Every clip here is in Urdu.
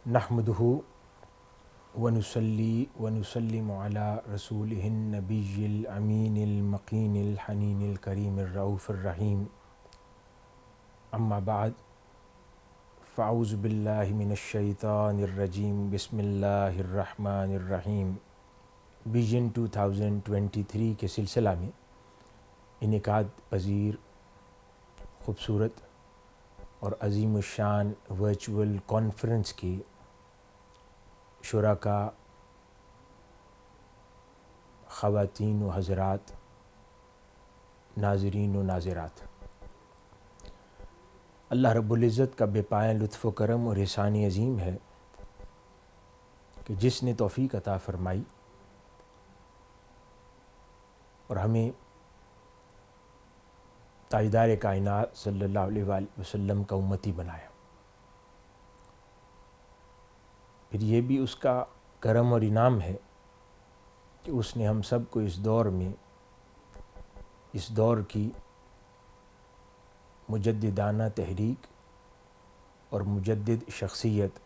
نحمدہ ونصلی ونسلم علی رسولہ النبی الامین المقین الحنین الکریم الرؤوف الرحیم اما بعد فاعوذ باللہ من الشیطان الرجیم بسم اللہ الرحمن الرحیم۔ ویژن 2023 کے سلسلہ میں انعقاد پذیر خوبصورت اور عظیم الشان ورچوئل کانفرنس کے شرکاء، خواتین و حضرات، ناظرین و ناظرات، اللہ رب العزت کا بے پایہ لطف و کرم اور احسان عظیم ہے کہ جس نے توفیق عطا فرمائی اور ہمیں تاجدار کائنات صلی اللہ علیہ وآلہ وسلم کا امتی بنایا۔ پھر یہ بھی اس کا کرم اور انعام ہے کہ اس نے ہم سب کو اس دور میں، اس دور کی مجددانہ تحریک اور مجدد شخصیت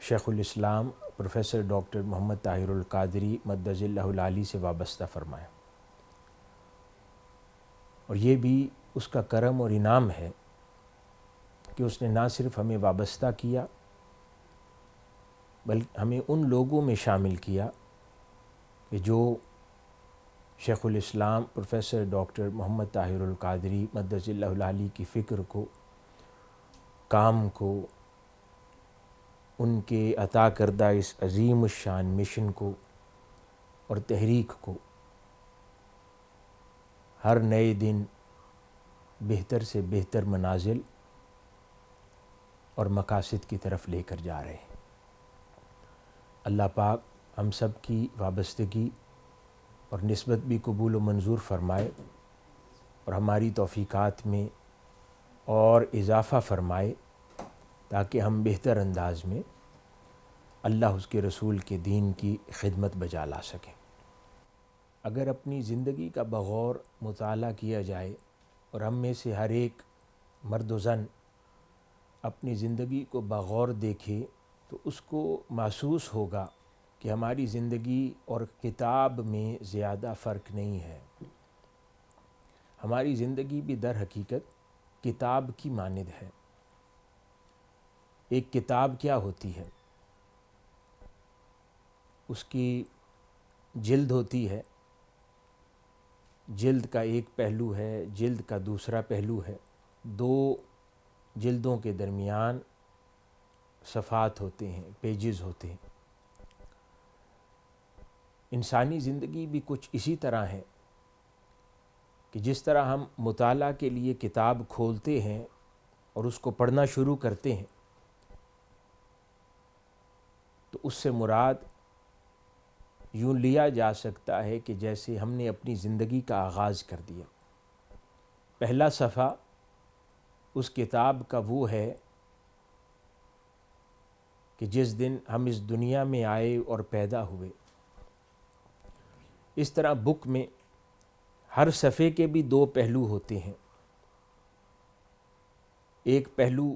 شیخ الاسلام پروفیسر ڈاکٹر محمد طاہر القادری مدظ اللہ العالی سے وابستہ فرمایا، اور یہ بھی اس کا کرم اور انعام ہے کہ اس نے نہ صرف ہمیں وابستہ کیا بلکہ ہمیں ان لوگوں میں شامل کیا کہ جو شیخ الاسلام پروفیسر ڈاکٹر محمد طاہر القادری مدظ اللہ العالی کی فکر کو، کام کو، ان کے عطا کردہ اس عظیم الشان مشن کو اور تحریک کو ہر نئے دن بہتر سے بہتر منازل اور مقاصد کی طرف لے کر جا رہے ہیں۔ اللہ پاک ہم سب کی وابستگی اور نسبت بھی قبول و منظور فرمائے اور ہماری توفیقات میں اور اضافہ فرمائے تاکہ ہم بہتر انداز میں اللہ اس کے رسول کے دین کی خدمت بجا لا سکیں۔ اگر اپنی زندگی کا بغور مطالعہ کیا جائے اور ہم میں سے ہر ایک مرد و زن اپنی زندگی کو بغور دیکھے تو اس کو محسوس ہوگا کہ ہماری زندگی اور کتاب میں زیادہ فرق نہیں ہے۔ ہماری زندگی بھی در حقیقت کتاب کی مانند ہے۔ ایک کتاب کیا ہوتی ہے؟ اس کی جلد ہوتی ہے، جلد کا ایک پہلو ہے، جلد کا دوسرا پہلو ہے، دو جلدوں کے درمیان صفحات ہوتے ہیں، پیجز ہوتے ہیں۔ انسانی زندگی بھی کچھ اسی طرح ہے کہ جس طرح ہم مطالعہ کے لیے کتاب کھولتے ہیں اور اس کو پڑھنا شروع کرتے ہیں تو اس سے مراد یوں لیا جا سکتا ہے کہ جیسے ہم نے اپنی زندگی کا آغاز کر دیا۔ پہلا صفحہ اس کتاب کا وہ ہے کہ جس دن ہم اس دنیا میں آئے اور پیدا ہوئے۔ اس طرح بک میں ہر صفحے کے بھی دو پہلو ہوتے ہیں۔ ایک پہلو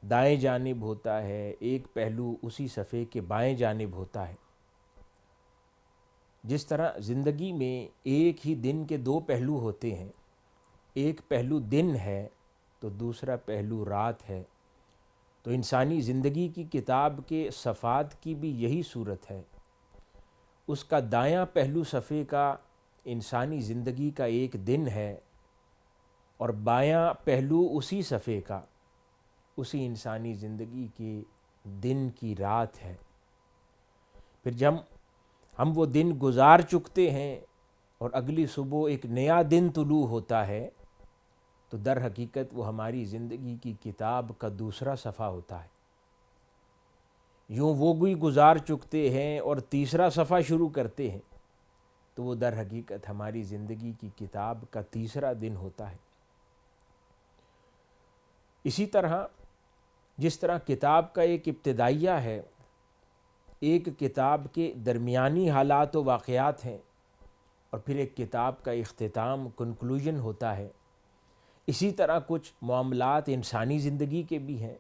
دائیں جانب ہوتا ہے، ایک پہلو اسی صفحے کے بائیں جانب ہوتا ہے۔ جس طرح زندگی میں ایک ہی دن کے دو پہلو ہوتے ہیں، ایک پہلو دن ہے تو دوسرا پہلو رات ہے، تو انسانی زندگی کی کتاب کے صفحات کی بھی یہی صورت ہے۔ اس کا دایاں پہلو صفحے کا انسانی زندگی کا ایک دن ہے اور بایاں پہلو اسی صفحے کا اسی انسانی زندگی کے دن کی رات ہے۔ پھر جب ہم وہ دن گزار چکتے ہیں اور اگلی صبح ایک نیا دن طلوع ہوتا ہے تو در حقیقت وہ ہماری زندگی کی کتاب کا دوسرا صفحہ ہوتا ہے۔ یوں وہ بھی گزار چکتے ہیں اور تیسرا صفحہ شروع کرتے ہیں تو وہ در حقیقت ہماری زندگی کی کتاب کا تیسرا دن ہوتا ہے۔ اسی طرح جس طرح کتاب کا ایک ابتدائیہ ہے، ایک کتاب کے درمیانی حالات و واقعات ہیں اور پھر ایک کتاب کا اختتام کنکلوژن ہوتا ہے، اسی طرح کچھ معاملات انسانی زندگی کے بھی ہیں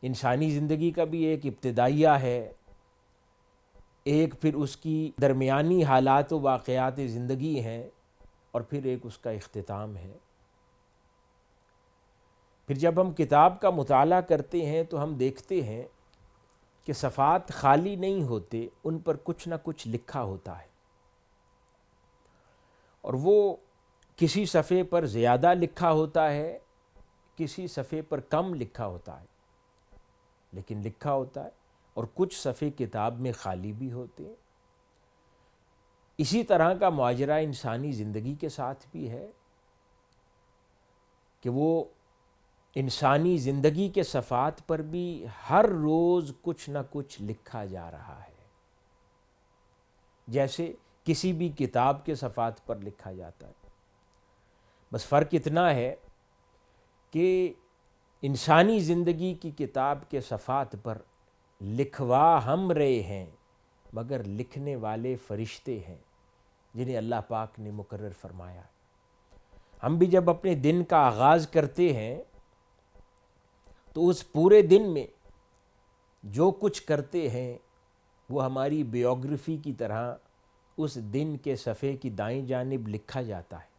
انسانی زندگی کا بھی ایک ابتدائیہ ہے، ایک پھر اس کی درمیانی حالات و واقعات زندگی ہیں، اور پھر ایک اس کا اختتام ہے۔ پھر جب ہم کتاب کا مطالعہ کرتے ہیں تو ہم دیکھتے ہیں کہ صفحات خالی نہیں ہوتے، ان پر کچھ نہ کچھ لکھا ہوتا ہے، اور وہ کسی صفحے پر زیادہ لکھا ہوتا ہے، کسی صفحے پر کم لکھا ہوتا ہے، لیکن لکھا ہوتا ہے، اور کچھ صفحے کتاب میں خالی بھی ہوتے ہیں۔ اسی طرح کا ماجرا انسانی زندگی کے ساتھ بھی ہے کہ وہ انسانی زندگی کے صفحات پر بھی ہر روز کچھ نہ کچھ لکھا جا رہا ہے، جیسے کسی بھی کتاب کے صفحات پر لکھا جاتا ہے۔ بس فرق اتنا ہے کہ انسانی زندگی کی کتاب کے صفحات پر لکھوا ہم رہے ہیں، مگر لکھنے والے فرشتے ہیں جنہیں اللہ پاک نے مقرر فرمایا۔ ہم بھی جب اپنے دن کا آغاز کرتے ہیں تو اس پورے دن میں جو کچھ کرتے ہیں وہ ہماری بایوگرافی کی طرح اس دن کے صفحے کی دائیں جانب لکھا جاتا ہے،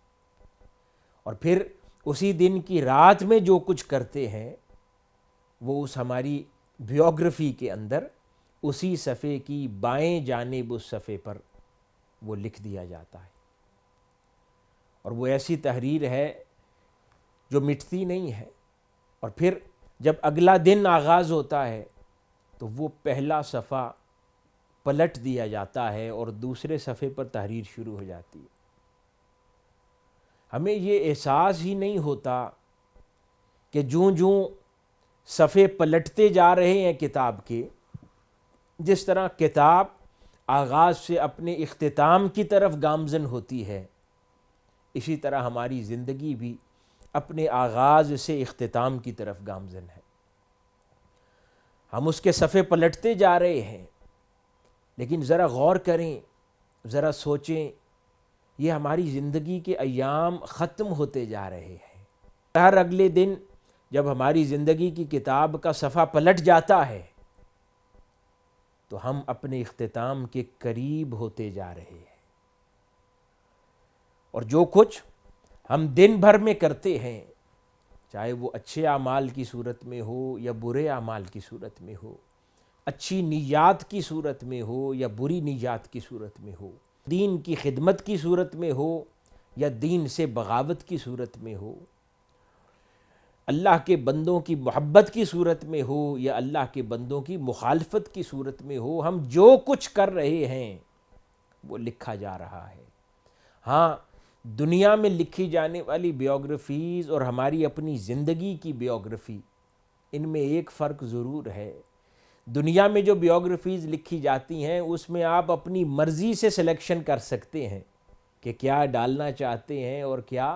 اور پھر اسی دن کی رات میں جو کچھ کرتے ہیں وہ اس ہماری بایوگرافی کے اندر اسی صفحے کی بائیں جانب اس صفحے پر وہ لکھ دیا جاتا ہے، اور وہ ایسی تحریر ہے جو مٹتی نہیں ہے۔ اور پھر جب اگلا دن آغاز ہوتا ہے تو وہ پہلا صفحہ پلٹ دیا جاتا ہے اور دوسرے صفحے پر تحریر شروع ہو جاتی ہے۔ ہمیں یہ احساس ہی نہیں ہوتا کہ جوں جوں صفحے پلٹتے جا رہے ہیں کتاب کے، جس طرح کتاب آغاز سے اپنے اختتام کی طرف گامزن ہوتی ہے، اسی طرح ہماری زندگی بھی اپنے آغاز سے اختتام کی طرف گامزن ہے۔ ہم اس کے صفحے پلٹتے جا رہے ہیں، لیکن ذرا غور کریں، ذرا سوچیں، یہ ہماری زندگی کے ایام ختم ہوتے جا رہے ہیں۔ ہر اگلے دن جب ہماری زندگی کی کتاب کا صفحہ پلٹ جاتا ہے تو ہم اپنے اختتام کے قریب ہوتے جا رہے ہیں، اور جو کچھ ہم دن بھر میں کرتے ہیں، چاہے وہ اچھے اعمال کی صورت میں ہو یا برے اعمال کی صورت میں ہو، اچھی نیات کی صورت میں ہو یا بری نیات کی صورت میں ہو، دین کی خدمت کی صورت میں ہو یا دین سے بغاوت کی صورت میں ہو، اللہ کے بندوں کی محبت کی صورت میں ہو یا اللہ کے بندوں کی مخالفت کی صورت میں ہو، ہم جو کچھ کر رہے ہیں وہ لکھا جا رہا ہے۔ ہاں، دنیا میں لکھی جانے والی بایوگرافیز اور ہماری اپنی زندگی کی بایوگرافی، ان میں ایک فرق ضرور ہے۔ دنیا میں جو بایوگرافیز لکھی جاتی ہیں اس میں آپ اپنی مرضی سے سلیکشن کر سکتے ہیں کہ کیا ڈالنا چاہتے ہیں اور کیا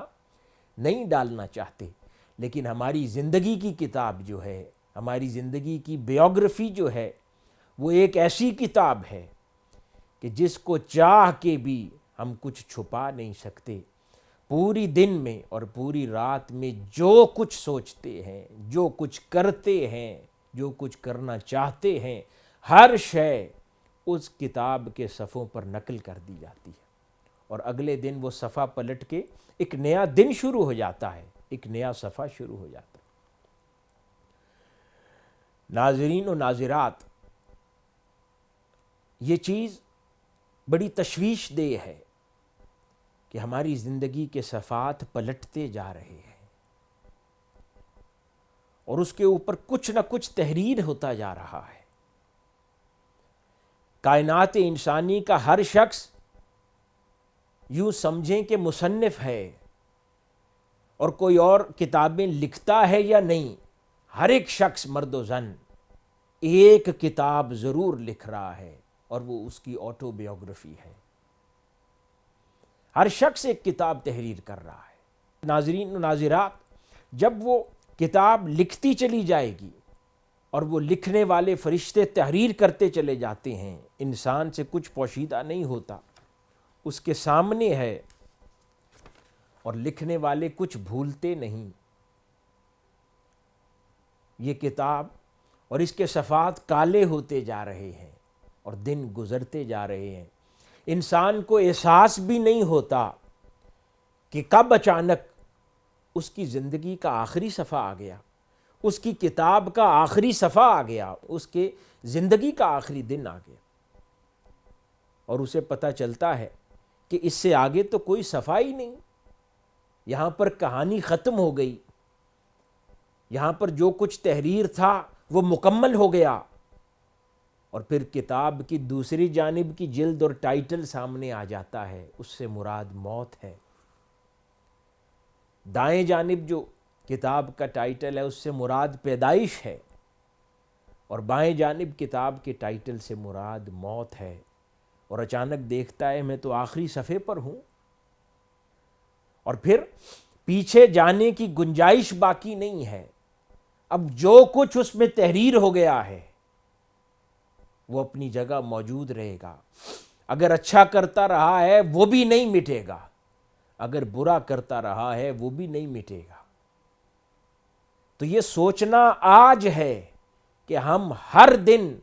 نہیں ڈالنا چاہتے، لیکن ہماری زندگی کی کتاب جو ہے، ہماری زندگی کی بایوگرافی جو ہے، وہ ایک ایسی کتاب ہے کہ جس کو چاہ کے بھی ہم کچھ چھپا نہیں سکتے۔ پوری دن میں اور پوری رات میں جو کچھ سوچتے ہیں، جو کچھ کرتے ہیں، جو کچھ کرنا چاہتے ہیں، ہر شے اس کتاب کے صفحوں پر نقل کر دی جاتی ہے، اور اگلے دن وہ صفحہ پلٹ کے ایک نیا دن شروع ہو جاتا ہے، ایک نیا صفحہ شروع ہو جاتا ہے۔ ناظرین و ناظرات، یہ چیز بڑی تشویش دہ ہے کہ ہماری زندگی کے صفحات پلٹتے جا رہے ہیں، اور اس کے اوپر کچھ نہ کچھ تحریر ہوتا جا رہا ہے۔ کائنات انسانی کا ہر شخص یوں سمجھیں کہ مصنف ہے، اور کوئی اور کتابیں لکھتا ہے یا نہیں، ہر ایک شخص مرد و زن ایک کتاب ضرور لکھ رہا ہے، اور وہ اس کی آٹو بایوگرافی ہے۔ ہر شخص ایک کتاب تحریر کر رہا ہے۔ ناظرین و ناظرات، جب وہ کتاب لکھتی چلی جائے گی اور وہ لکھنے والے فرشتے تحریر کرتے چلے جاتے ہیں، انسان سے کچھ پوشیدہ نہیں ہوتا، اس کے سامنے ہے، اور لکھنے والے کچھ بھولتے نہیں۔ یہ کتاب اور اس کے صفحات کالے ہوتے جا رہے ہیں اور دن گزرتے جا رہے ہیں۔ انسان کو احساس بھی نہیں ہوتا کہ کب اچانک اس کی زندگی کا آخری صفحہ آ گیا، اس کی کتاب کا آخری صفحہ آ گیا، اس کے زندگی کا آخری دن آ گیا، اور اسے پتہ چلتا ہے کہ اس سے آگے تو کوئی صفحہ ہی نہیں، یہاں پر کہانی ختم ہو گئی، یہاں پر جو کچھ تحریر تھا وہ مکمل ہو گیا۔ اور پھر کتاب کی دوسری جانب کی جلد اور ٹائٹل سامنے آ جاتا ہے، اس سے مراد موت ہے۔ دائیں جانب جو کتاب کا ٹائٹل ہے اس سے مراد پیدائش ہے، اور بائیں جانب کتاب کے ٹائٹل سے مراد موت ہے، اور اچانک دیکھتا ہے میں تو آخری صفحے پر ہوں، اور پھر پیچھے جانے کی گنجائش باقی نہیں ہے۔ اب جو کچھ اس میں تحریر ہو گیا ہے وہ اپنی جگہ موجود رہے گا، اگر اچھا کرتا رہا ہے وہ بھی نہیں مٹے گا، اگر برا کرتا رہا ہے وہ بھی نہیں مٹے گا۔ تو یہ سوچنا آج ہے کہ ہم ہر دن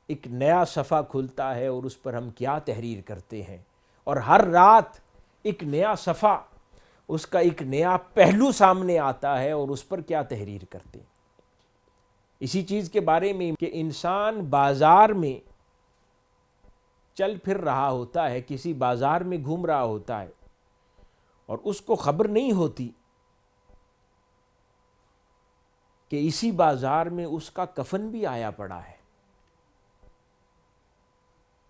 ایک نیا صفحہ کھلتا ہے اور اس پر ہم کیا تحریر کرتے ہیں، اور ہر رات ایک نیا صفحہ، اس کا ایک نیا پہلو سامنے آتا ہے اور اس پر کیا تحریر کرتے ہیں۔ اسی چیز کے بارے میں کہ انسان بازار میں چل پھر رہا ہوتا ہے، کسی بازار میں گھوم رہا ہوتا ہے، اور اس کو خبر نہیں ہوتی کہ اسی بازار میں اس کا کفن بھی آیا پڑا ہے،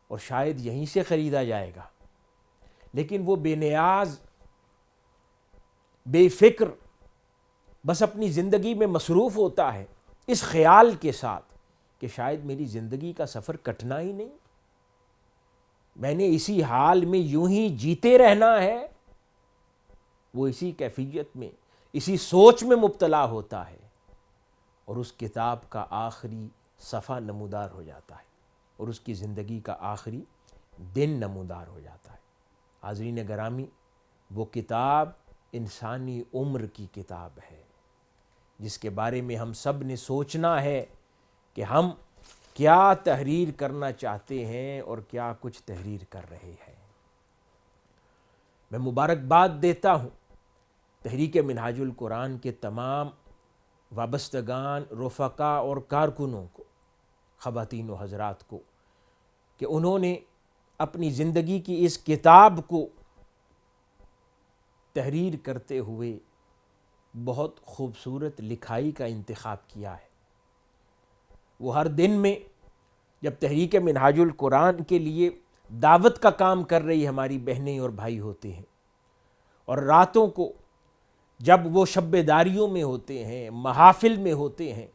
اور شاید یہیں سے خریدا جائے گا، لیکن وہ بے نیاز، بے فکر، بس اپنی زندگی میں مصروف ہوتا ہے اس خیال کے ساتھ کہ شاید میری زندگی کا سفر کٹنا ہی نہیں، میں نے اسی حال میں یوں ہی جیتے رہنا ہے۔ وہ اسی کیفیت میں، اسی سوچ میں مبتلا ہوتا ہے، اور اس کتاب کا آخری صفحہ نمودار ہو جاتا ہے، اور اس کی زندگی کا آخری دن نمودار ہو جاتا ہے۔ حاضرین گرامی، وہ کتاب انسانی عمر کی کتاب ہے، جس کے بارے میں ہم سب نے سوچنا ہے کہ ہم کیا تحریر کرنا چاہتے ہیں اور کیا کچھ تحریر کر رہے ہیں۔ میں مبارکباد دیتا ہوں تحریک منہاج القرآن کے تمام وابستگان، رفقا اور کارکنوں کو، خواتین و حضرات کو، کہ انہوں نے اپنی زندگی کی اس کتاب کو تحریر کرتے ہوئے بہت خوبصورت لکھائی کا انتخاب کیا ہے۔ وہ ہر دن میں جب تحریک منہاج القرآن کے لیے دعوت کا کام کر رہی ہماری بہنیں اور بھائی ہوتے ہیں، اور راتوں کو جب وہ شب داریوں میں ہوتے ہیں، محافل میں ہوتے ہیں،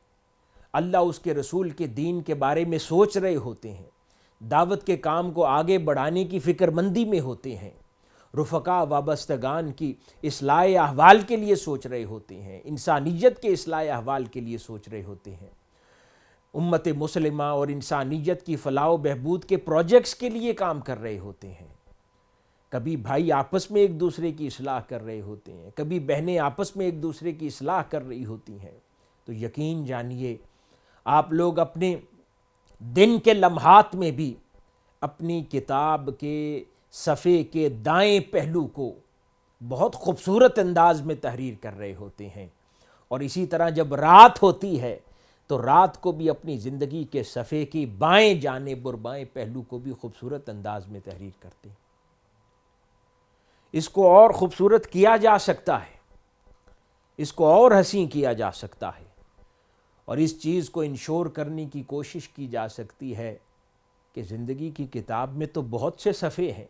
اللہ اس کے رسول کے دین کے بارے میں سوچ رہے ہوتے ہیں، دعوت کے کام کو آگے بڑھانے کی فکر مندی میں ہوتے ہیں، رفقا وابستگان کی اصلاح احوال کے لیے سوچ رہے ہوتے ہیں، انسانیت کے اصلاح احوال کے لیے سوچ رہے ہوتے ہیں، امت مسلمہ اور انسانیت کی فلاح و بہبود کے پروجیکٹس کے لیے کام کر رہے ہوتے ہیں، کبھی بھائی آپس میں ایک دوسرے کی اصلاح کر رہے ہوتے ہیں، کبھی بہنیں آپس میں ایک دوسرے کی اصلاح کر رہی ہوتی ہیں، تو یقین جانیے آپ لوگ اپنے دن کے لمحات میں بھی اپنی کتاب کے صفحے کے دائیں پہلو کو بہت خوبصورت انداز میں تحریر کر رہے ہوتے ہیں، اور اسی طرح جب رات ہوتی ہے تو رات کو بھی اپنی زندگی کے صفحے کی بائیں جانب اور بائیں پہلو کو بھی خوبصورت انداز میں تحریر کرتے ہیں۔ اس کو اور خوبصورت کیا جا سکتا ہے، اس کو اور حسین کیا جا سکتا ہے، اور اس چیز کو انشور کرنے کی کوشش کی جا سکتی ہے کہ زندگی کی کتاب میں تو بہت سے صفحے ہیں،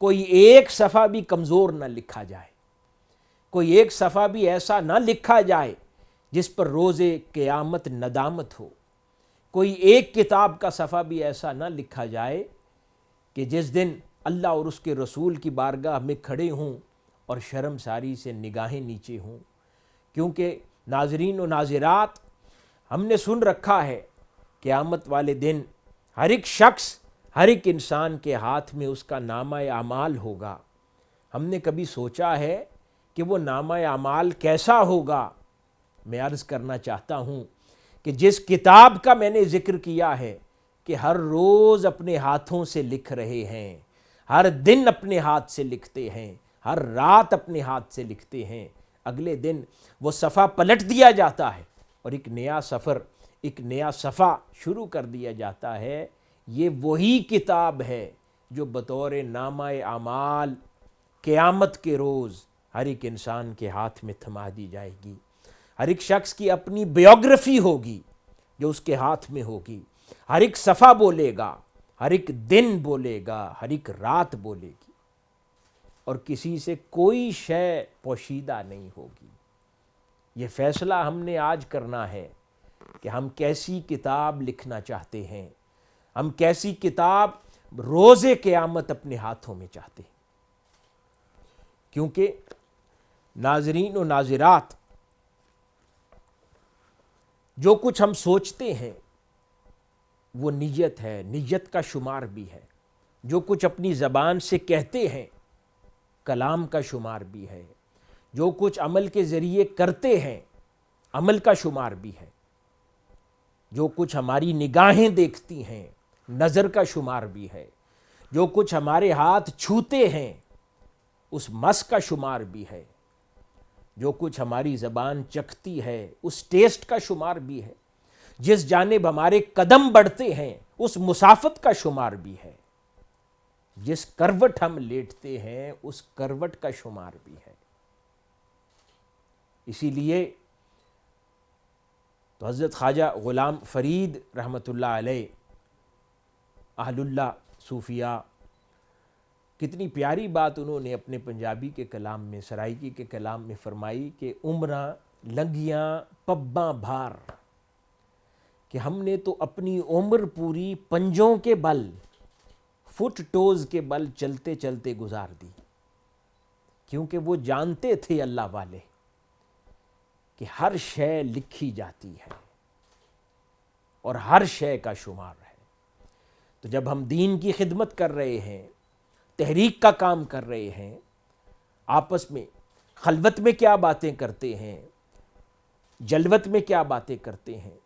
کوئی ایک صفحہ بھی کمزور نہ لکھا جائے، کوئی ایک صفحہ بھی ایسا نہ لکھا جائے جس پر روز قیامت ندامت ہو، کوئی ایک کتاب کا صفحہ بھی ایسا نہ لکھا جائے کہ جس دن اللہ اور اس کے رسول کی بارگاہ میں کھڑے ہوں اور شرم ساری سے نگاہیں نیچے ہوں۔ کیونکہ ناظرین و ناظرات، ہم نے سن رکھا ہے قیامت والے دن ہر ایک شخص، ہر ایک انسان کے ہاتھ میں اس کا نامہ اعمال ہوگا۔ ہم نے کبھی سوچا ہے کہ وہ نامہ اعمال کیسا ہوگا؟ میں عرض کرنا چاہتا ہوں کہ جس کتاب کا میں نے ذکر کیا ہے کہ ہر روز اپنے ہاتھوں سے لکھ رہے ہیں، ہر دن اپنے ہاتھ سے لکھتے ہیں، ہر رات اپنے ہاتھ سے لکھتے ہیں، اگلے دن وہ صفحہ پلٹ دیا جاتا ہے اور ایک نیا سفر، ایک نیا صفحہ شروع کر دیا جاتا ہے۔ یہ وہی کتاب ہے جو بطور نامہ اعمال قیامت کے روز ہر ایک انسان کے ہاتھ میں تھما دی جائے گی۔ ہر ایک شخص کی اپنی بایوگرافی ہوگی جو اس کے ہاتھ میں ہوگی، ہر ایک صفحہ بولے گا، ہر ایک دن بولے گا، ہر ایک رات بولے گی، اور کسی سے کوئی شے پوشیدہ نہیں ہوگی۔ یہ فیصلہ ہم نے آج کرنا ہے کہ ہم کیسی کتاب لکھنا چاہتے ہیں، ہم کیسی کتاب روز قیامت اپنے ہاتھوں میں چاہتے ہیں۔ کیونکہ ناظرین و ناظرات، جو کچھ ہم سوچتے ہیں وہ نیت ہے، نیت کا شمار بھی ہے۔ جو کچھ اپنی زبان سے کہتے ہیں کلام کا شمار بھی ہے۔ جو کچھ عمل کے ذریعے کرتے ہیں عمل کا شمار بھی ہے۔ جو کچھ ہماری نگاہیں دیکھتی ہیں نظر کا شمار بھی ہے۔ جو کچھ ہمارے ہاتھ چھوتے ہیں اس مس کا شمار بھی ہے۔ جو کچھ ہماری زبان چکھتی ہے اس ٹیسٹ کا شمار بھی ہے۔ جس جانب ہمارے قدم بڑھتے ہیں اس مسافت کا شمار بھی ہے۔ جس کروٹ ہم لیٹتے ہیں اس کروٹ کا شمار بھی ہے۔ اسی لیے تو حضرت خواجہ غلام فرید رحمۃ اللہ علیہ، اہل اللہ صوفیاء، کتنی پیاری بات انہوں نے اپنے پنجابی کے کلام میں، سرائکی کے کلام میں فرمائی کہ عمراں لنگیاں پباں بھار، کہ ہم نے تو اپنی عمر پوری پنجوں کے بل، فٹ ٹوز کے بل چلتے چلتے گزار دی، کیونکہ وہ جانتے تھے اللہ والے کہ ہر شے لکھی جاتی ہے اور ہر شے کا شمار ہے۔ تو جب ہم دین کی خدمت کر رہے ہیں، تحریک کا کام کر رہے ہیں، آپس میں خلوت میں کیا باتیں کرتے ہیں، جلوت میں کیا باتیں کرتے ہیں،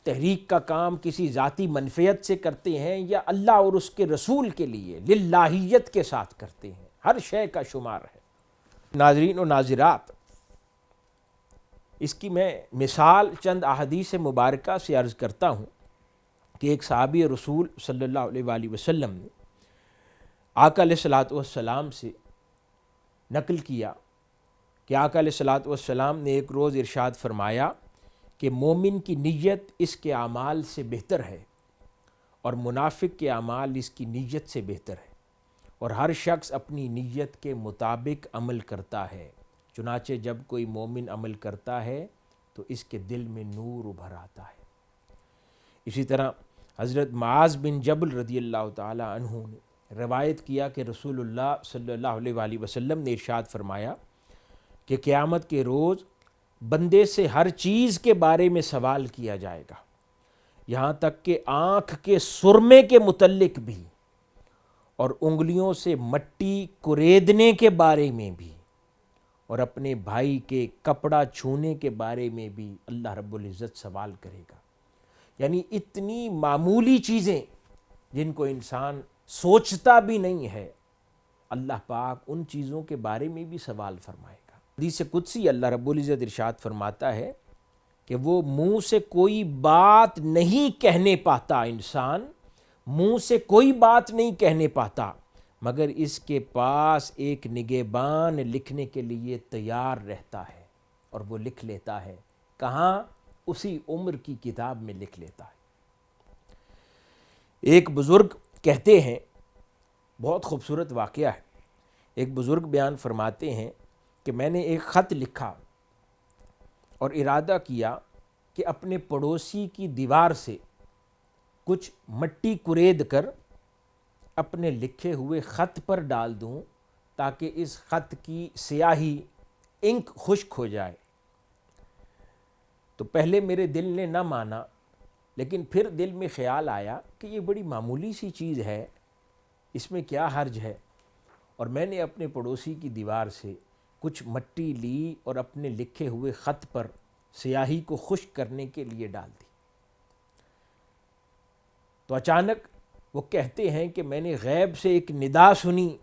تحریک کا کام کسی ذاتی منفعت سے کرتے ہیں یا اللہ اور اس کے رسول کے لیے للہیت کے ساتھ کرتے ہیں، ہر شے کا شمار ہے۔ ناظرین و ناظرات، اس کی میں مثال چند احادیث مبارکہ سے عرض کرتا ہوں کہ ایک صحابی رسول صلی اللہ علیہ وآلہ وسلم نے آقا علیہ الصلوۃ والسلام سے نقل کیا کہ آقا علیہ الصلوۃ والسلام نے ایک روز ارشاد فرمایا کہ مومن کی نیت اس کے اعمال سے بہتر ہے اور منافق کے اعمال اس کی نیت سے بہتر ہے، اور ہر شخص اپنی نیت کے مطابق عمل کرتا ہے۔ چنانچہ جب کوئی مومن عمل کرتا ہے تو اس کے دل میں نور ابھر آتا ہے۔ اسی طرح حضرت معاذ بن جبل رضی اللہ تعالی عنہ نے روایت کیا کہ رسول اللہ صلی اللہ علیہ وآلہ وسلم نے ارشاد فرمایا کہ قیامت کے روز بندے سے ہر چیز کے بارے میں سوال کیا جائے گا، یہاں تک کہ آنکھ کے سرمے کے متعلق بھی، اور انگلیوں سے مٹی کوریدنے کے بارے میں بھی، اور اپنے بھائی کے کپڑا چھونے کے بارے میں بھی اللہ رب العزت سوال کرے گا۔ یعنی اتنی معمولی چیزیں جن کو انسان سوچتا بھی نہیں ہے، اللہ پاک ان چیزوں کے بارے میں بھی سوال فرمائے گا۔ حدیث قدسی اللہ رب العزت ارشاد فرماتا ہے کہ وہ منہ سے کوئی بات نہیں کہنے پاتا، انسان منہ سے کوئی بات نہیں کہنے پاتا مگر اس کے پاس ایک نگہبان لکھنے کے لیے تیار رہتا ہے، اور وہ لکھ لیتا ہے۔ کہاں؟ اسی عمر کی کتاب میں لکھ لیتا ہے۔ ایک بزرگ کہتے ہیں، بہت خوبصورت واقعہ ہے، ایک بزرگ بیان فرماتے ہیں کہ میں نے ایک خط لکھا اور ارادہ کیا کہ اپنے پڑوسی کی دیوار سے کچھ مٹی کورید کر اپنے لکھے ہوئے خط پر ڈال دوں تاکہ اس خط کی سیاہی انک خشک ہو جائے۔ تو پہلے میرے دل نے نہ مانا، لیکن پھر دل میں خیال آیا کہ یہ بڑی معمولی سی چیز ہے، اس میں کیا حرج ہے، اور میں نے اپنے پڑوسی کی دیوار سے کچھ مٹی لی اور اپنے لکھے ہوئے خط پر سیاہی کو خشک کرنے کے لیے ڈال دی۔ تو اچانک وہ کہتے ہیں کہ میں نے غیب سے ایک ندا سنی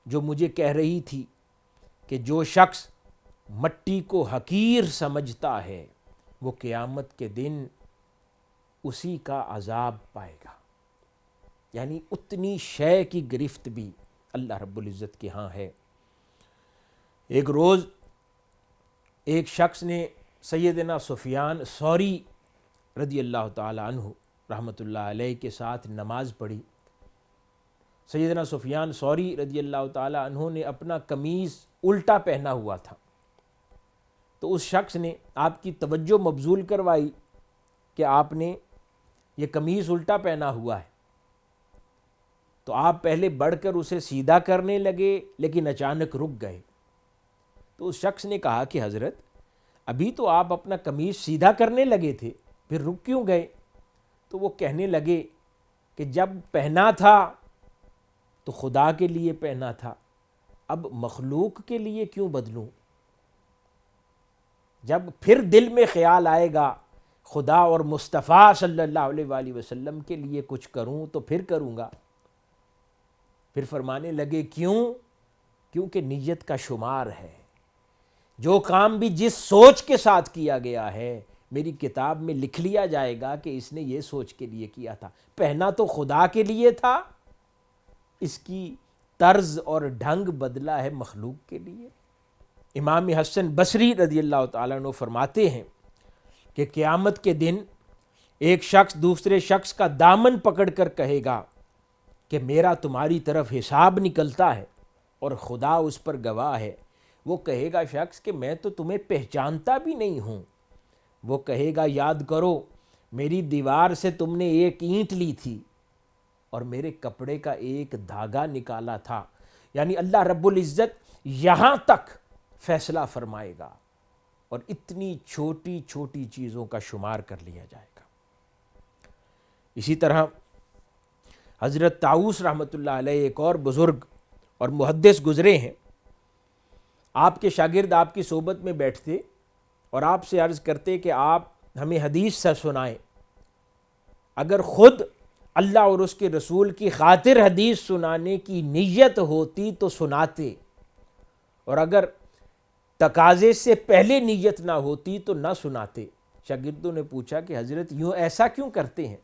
جو مجھے کہہ رہی تھی کہ جو شخص مٹی کو حقیر سمجھتا ہے وہ قیامت کے دن اسی کا عذاب پائے گا. یعنی اتنی شے کی گرفت بھی اللہ رب العزت کے ہاں ہے. ایک روز ایک شخص نے سیدنا سفیان ثوری رضی اللہ تعالی عنہ رحمۃ اللہ علیہ کے ساتھ نماز پڑھی. سیدنا سفیان ثوری رضی اللہ تعالی عنہ نے اپنا قمیص الٹا پہنا ہوا تھا، تو اس شخص نے آپ کی توجہ مبذول کروائی کہ آپ نے یہ قمیص الٹا پہنا ہوا ہے. تو آپ پہلے بڑھ کر اسے سیدھا کرنے لگے لیکن اچانک رک گئے. تو اس شخص نے کہا کہ حضرت ابھی تو آپ اپنا قمیص سیدھا کرنے لگے تھے، پھر رک کیوں گئے؟ تو وہ کہنے لگے کہ جب پہنا تھا تو خدا کے لیے پہنا تھا، اب مخلوق کے لیے کیوں بدلوں؟ جب پھر دل میں خیال آئے گا خدا اور مصطفیٰ صلی اللہ علیہ وآلہ وسلم کے لیے کچھ کروں تو پھر کروں گا. پھر فرمانے لگے کیونکہ نیت کا شمار ہے. جو کام بھی جس سوچ کے ساتھ کیا گیا ہے میری کتاب میں لکھ لیا جائے گا کہ اس نے یہ سوچ کے لیے کیا تھا. پہنا تو خدا کے لیے تھا، اس کی طرز اور ڈھنگ بدلا ہے مخلوق کے لیے. امام حسن بصری رضی اللہ تعالیٰ عنہ فرماتے ہیں کہ قیامت کے دن ایک شخص دوسرے شخص کا دامن پکڑ کر کہے گا کہ میرا تمہاری طرف حساب نکلتا ہے اور خدا اس پر گواہ ہے. وہ کہے گا شخص کہ میں تو تمہیں پہچانتا بھی نہیں ہوں. وہ کہے گا یاد کرو میری دیوار سے تم نے ایک اینٹ لی تھی اور میرے کپڑے کا ایک دھاگا نکالا تھا. یعنی اللہ رب العزت یہاں تک فیصلہ فرمائے گا اور اتنی چھوٹی چھوٹی چیزوں کا شمار کر لیا جائے گا. اسی طرح حضرت طاؤس رحمۃ اللہ علیہ ایک اور بزرگ اور محدث گزرے ہیں. آپ کے شاگرد آپ کی صحبت میں بیٹھتے اور آپ سے عرض کرتے کہ آپ ہمیں حدیث سے سنائیں. اگر خود اللہ اور اس کے رسول کی خاطر حدیث سنانے کی نیت ہوتی تو سناتے، اور اگر تقاضے سے پہلے نیت نہ ہوتی تو نہ سناتے. شاگردوں نے پوچھا کہ حضرت یوں ایسا کیوں کرتے ہیں؟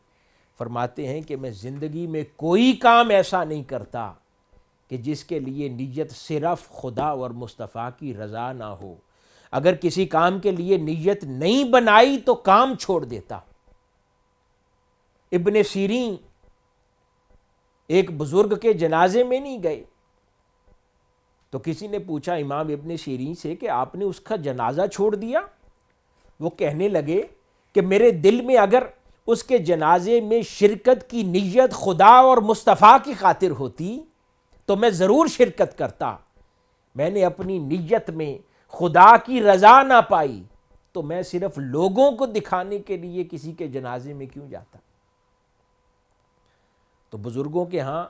فرماتے ہیں کہ میں زندگی میں کوئی کام ایسا نہیں کرتا کہ جس کے لیے نیت صرف خدا اور مصطفیٰ کی رضا نہ ہو. اگر کسی کام کے لیے نیت نہیں بنائی تو کام چھوڑ دیتا. ابن سیرین ایک بزرگ کے جنازے میں نہیں گئے تو کسی نے پوچھا امام ابن سیرین سے کہ آپ نے اس کا جنازہ چھوڑ دیا؟ وہ کہنے لگے کہ میرے دل میں اگر اس کے جنازے میں شرکت کی نیت خدا اور مصطفیٰ کی خاطر ہوتی تو میں ضرور شرکت کرتا. میں نے اپنی نیت میں خدا کی رضا نہ پائی تو میں صرف لوگوں کو دکھانے کے لیے کسی کے جنازے میں کیوں جاتا. تو بزرگوں کے ہاں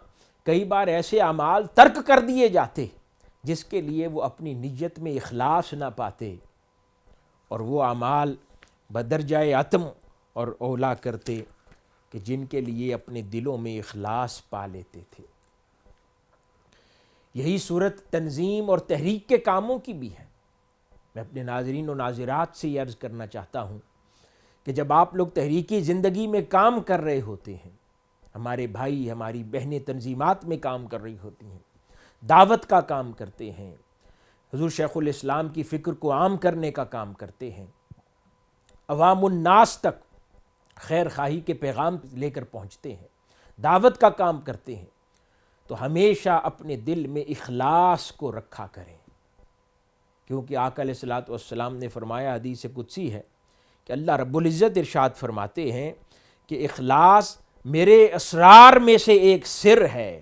کئی بار ایسے اعمال ترک کر دیے جاتے جس کے لیے وہ اپنی نیت میں اخلاص نہ پاتے اور وہ اعمال بدرجۂ عتم اور اولا کرتے کہ جن کے لیے اپنے دلوں میں اخلاص پا لیتے تھے. یہی صورت تنظیم اور تحریک کے کاموں کی بھی ہے. میں اپنے ناظرین و ناظرات سے یہ عرض کرنا چاہتا ہوں کہ جب آپ لوگ تحریکی زندگی میں کام کر رہے ہوتے ہیں، ہمارے بھائی ہماری بہنیں تنظیمات میں کام کر رہی ہوتی ہیں، دعوت کا کام کرتے ہیں، حضور شیخ الاسلام کی فکر کو عام کرنے کا کام کرتے ہیں، عوام الناس تک خیر خواہی کے پیغام لے کر پہنچتے ہیں، دعوت کا کام کرتے ہیں، تو ہمیشہ اپنے دل میں اخلاص کو رکھا کریں. کیونکہ آقا علیہ الصلوۃ والسلام نے فرمایا، حدیث قدسی ہے کہ اللہ رب العزت ارشاد فرماتے ہیں کہ اخلاص میرے اسرار میں سے ایک سر ہے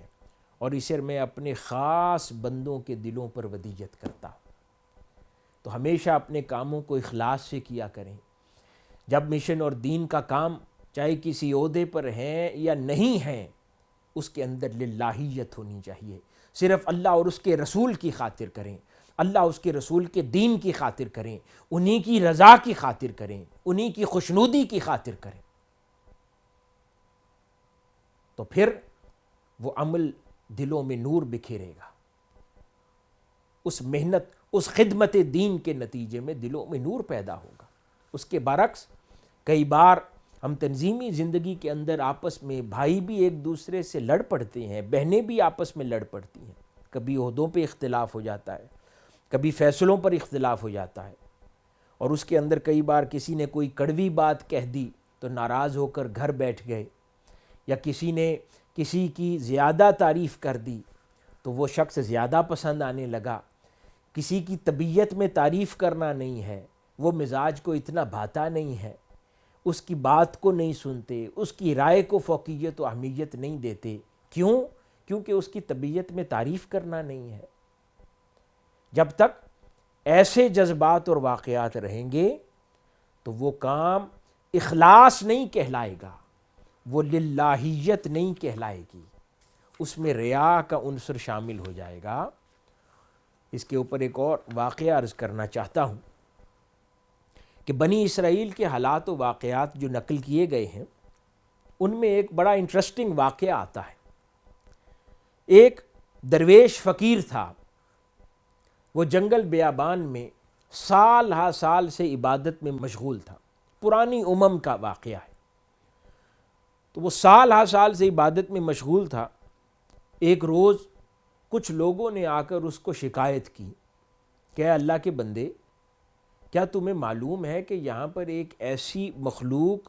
اور اس سر میں اپنے خاص بندوں کے دلوں پر ودیعت کرتا. تو ہمیشہ اپنے کاموں کو اخلاص سے کیا کریں. جب مشن اور دین کا کام چاہے کسی عہدے پر ہیں یا نہیں ہیں، اس کے اندر للہیت ہونی چاہیے. صرف اللہ اور اس کے رسول کی خاطر کریں، اللہ اس کے رسول کے دین کی خاطر کریں، انہی کی رضا کی خاطر کریں، انہی کی خوشنودی کی خاطر کریں. تو پھر وہ عمل دلوں میں نور بکھیرے گا، اس محنت، اس خدمت دین کے نتیجے میں دلوں میں نور پیدا ہوگا۔ اس کے برعکس کئی بار ہم تنظیمی زندگی کے اندر آپس میں بھائی بھی ایک دوسرے سے لڑ پڑتے ہیں، بہنیں بھی آپس میں لڑ پڑتی ہیں، کبھی عہدوں پہ اختلاف ہو جاتا ہے، کبھی فیصلوں پر اختلاف ہو جاتا ہے، اور اس کے اندر کئی بار کسی نے کوئی کڑوی بات کہہ دی تو ناراض ہو کر گھر بیٹھ گئے، یا کسی نے کسی کی زیادہ تعریف کر دی تو وہ شخص زیادہ پسند آنے لگا، کسی کی طبیعت میں تعریف کرنا نہیں ہے، وہ مزاج کو اتنا بھاتا نہیں ہے، اس کی بات کو نہیں سنتے، اس کی رائے کو فوقیت و اہمیت نہیں دیتے۔ کیوں؟ کیونکہ اس کی طبیعت میں تعریف کرنا نہیں ہے۔ جب تک ایسے جذبات اور واقعات رہیں گے تو وہ کام اخلاص نہیں کہلائے گا، وہ للہیت نہیں کہلائے گی، اس میں ریا کا عنصر شامل ہو جائے گا۔ اس کے اوپر ایک اور واقعہ عرض کرنا چاہتا ہوں کہ بنی اسرائیل کے حالات و واقعات جو نقل کیے گئے ہیں ان میں ایک بڑا انٹرسٹنگ واقعہ آتا ہے۔ ایک درویش فقیر تھا، وہ جنگل بیابان میں سال ہا سال سے عبادت میں مشغول تھا، پرانی امم کا واقعہ ہے۔ تو وہ سال ہا سال سے عبادت میں مشغول تھا۔ ایک روز کچھ لوگوں نے آ کر اس کو شکایت کی کہ اے اللہ کے بندے، کیا تمہیں معلوم ہے کہ یہاں پر ایک ایسی مخلوق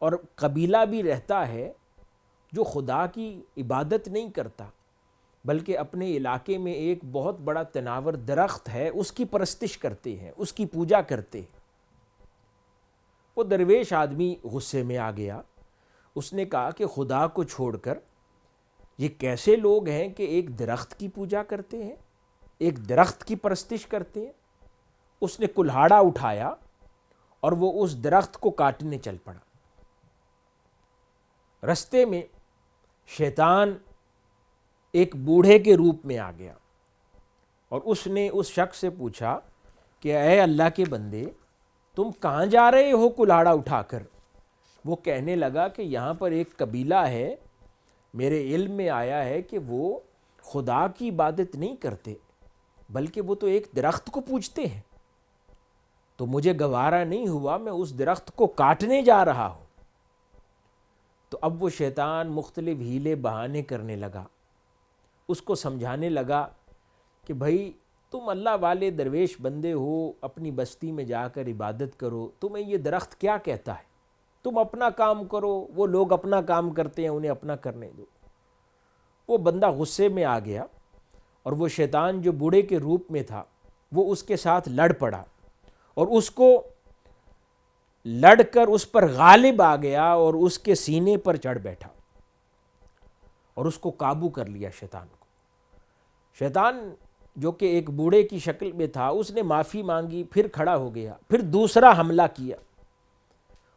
اور قبیلہ بھی رہتا ہے جو خدا کی عبادت نہیں کرتا بلکہ اپنے علاقے میں ایک بہت بڑا تناور درخت ہے اس کی پرستش کرتے ہیں، اس کی پوجا کرتے ہیں۔ وہ درویش آدمی غصے میں آ گیا، اس نے کہا کہ خدا کو چھوڑ کر یہ کیسے لوگ ہیں کہ ایک درخت کی پوجا کرتے ہیں، ایک درخت کی پرستش کرتے ہیں۔ اس نے کلہاڑا اٹھایا اور وہ اس درخت کو کاٹنے چل پڑا۔ رستے میں شیطان ایک بوڑھے کے روپ میں آ گیا اور اس نے اس شخص سے پوچھا کہ اے اللہ کے بندے، تم کہاں جا رہے ہو کلہاڑا اٹھا کر؟ وہ کہنے لگا کہ یہاں پر ایک قبیلہ ہے، میرے علم میں آیا ہے کہ وہ خدا کی عبادت نہیں کرتے بلکہ وہ تو ایک درخت کو پوجتے ہیں، تو مجھے گوارا نہیں ہوا، میں اس درخت کو کاٹنے جا رہا ہوں۔ تو اب وہ شیطان مختلف ہیلے بہانے کرنے لگا، اس کو سمجھانے لگا کہ بھائی تم اللہ والے درویش بندے ہو، اپنی بستی میں جا کر عبادت کرو، تمہیں یہ درخت کیا کہتا ہے؟ تم اپنا کام کرو، وہ لوگ اپنا کام کرتے ہیں، انہیں اپنا کرنے دو۔ وہ بندہ غصے میں آ گیا اور وہ شیطان جو بوڑھے کے روپ میں تھا وہ اس کے ساتھ لڑ پڑا اور اس کو لڑ کر اس پر غالب آ گیا اور اس کے سینے پر چڑھ بیٹھا اور اس کو قابو کر لیا شیطان کو۔ شیطان جو کہ ایک بوڑھے کی شکل میں تھا، اس نے معافی مانگی، پھر کھڑا ہو گیا، پھر دوسرا حملہ کیا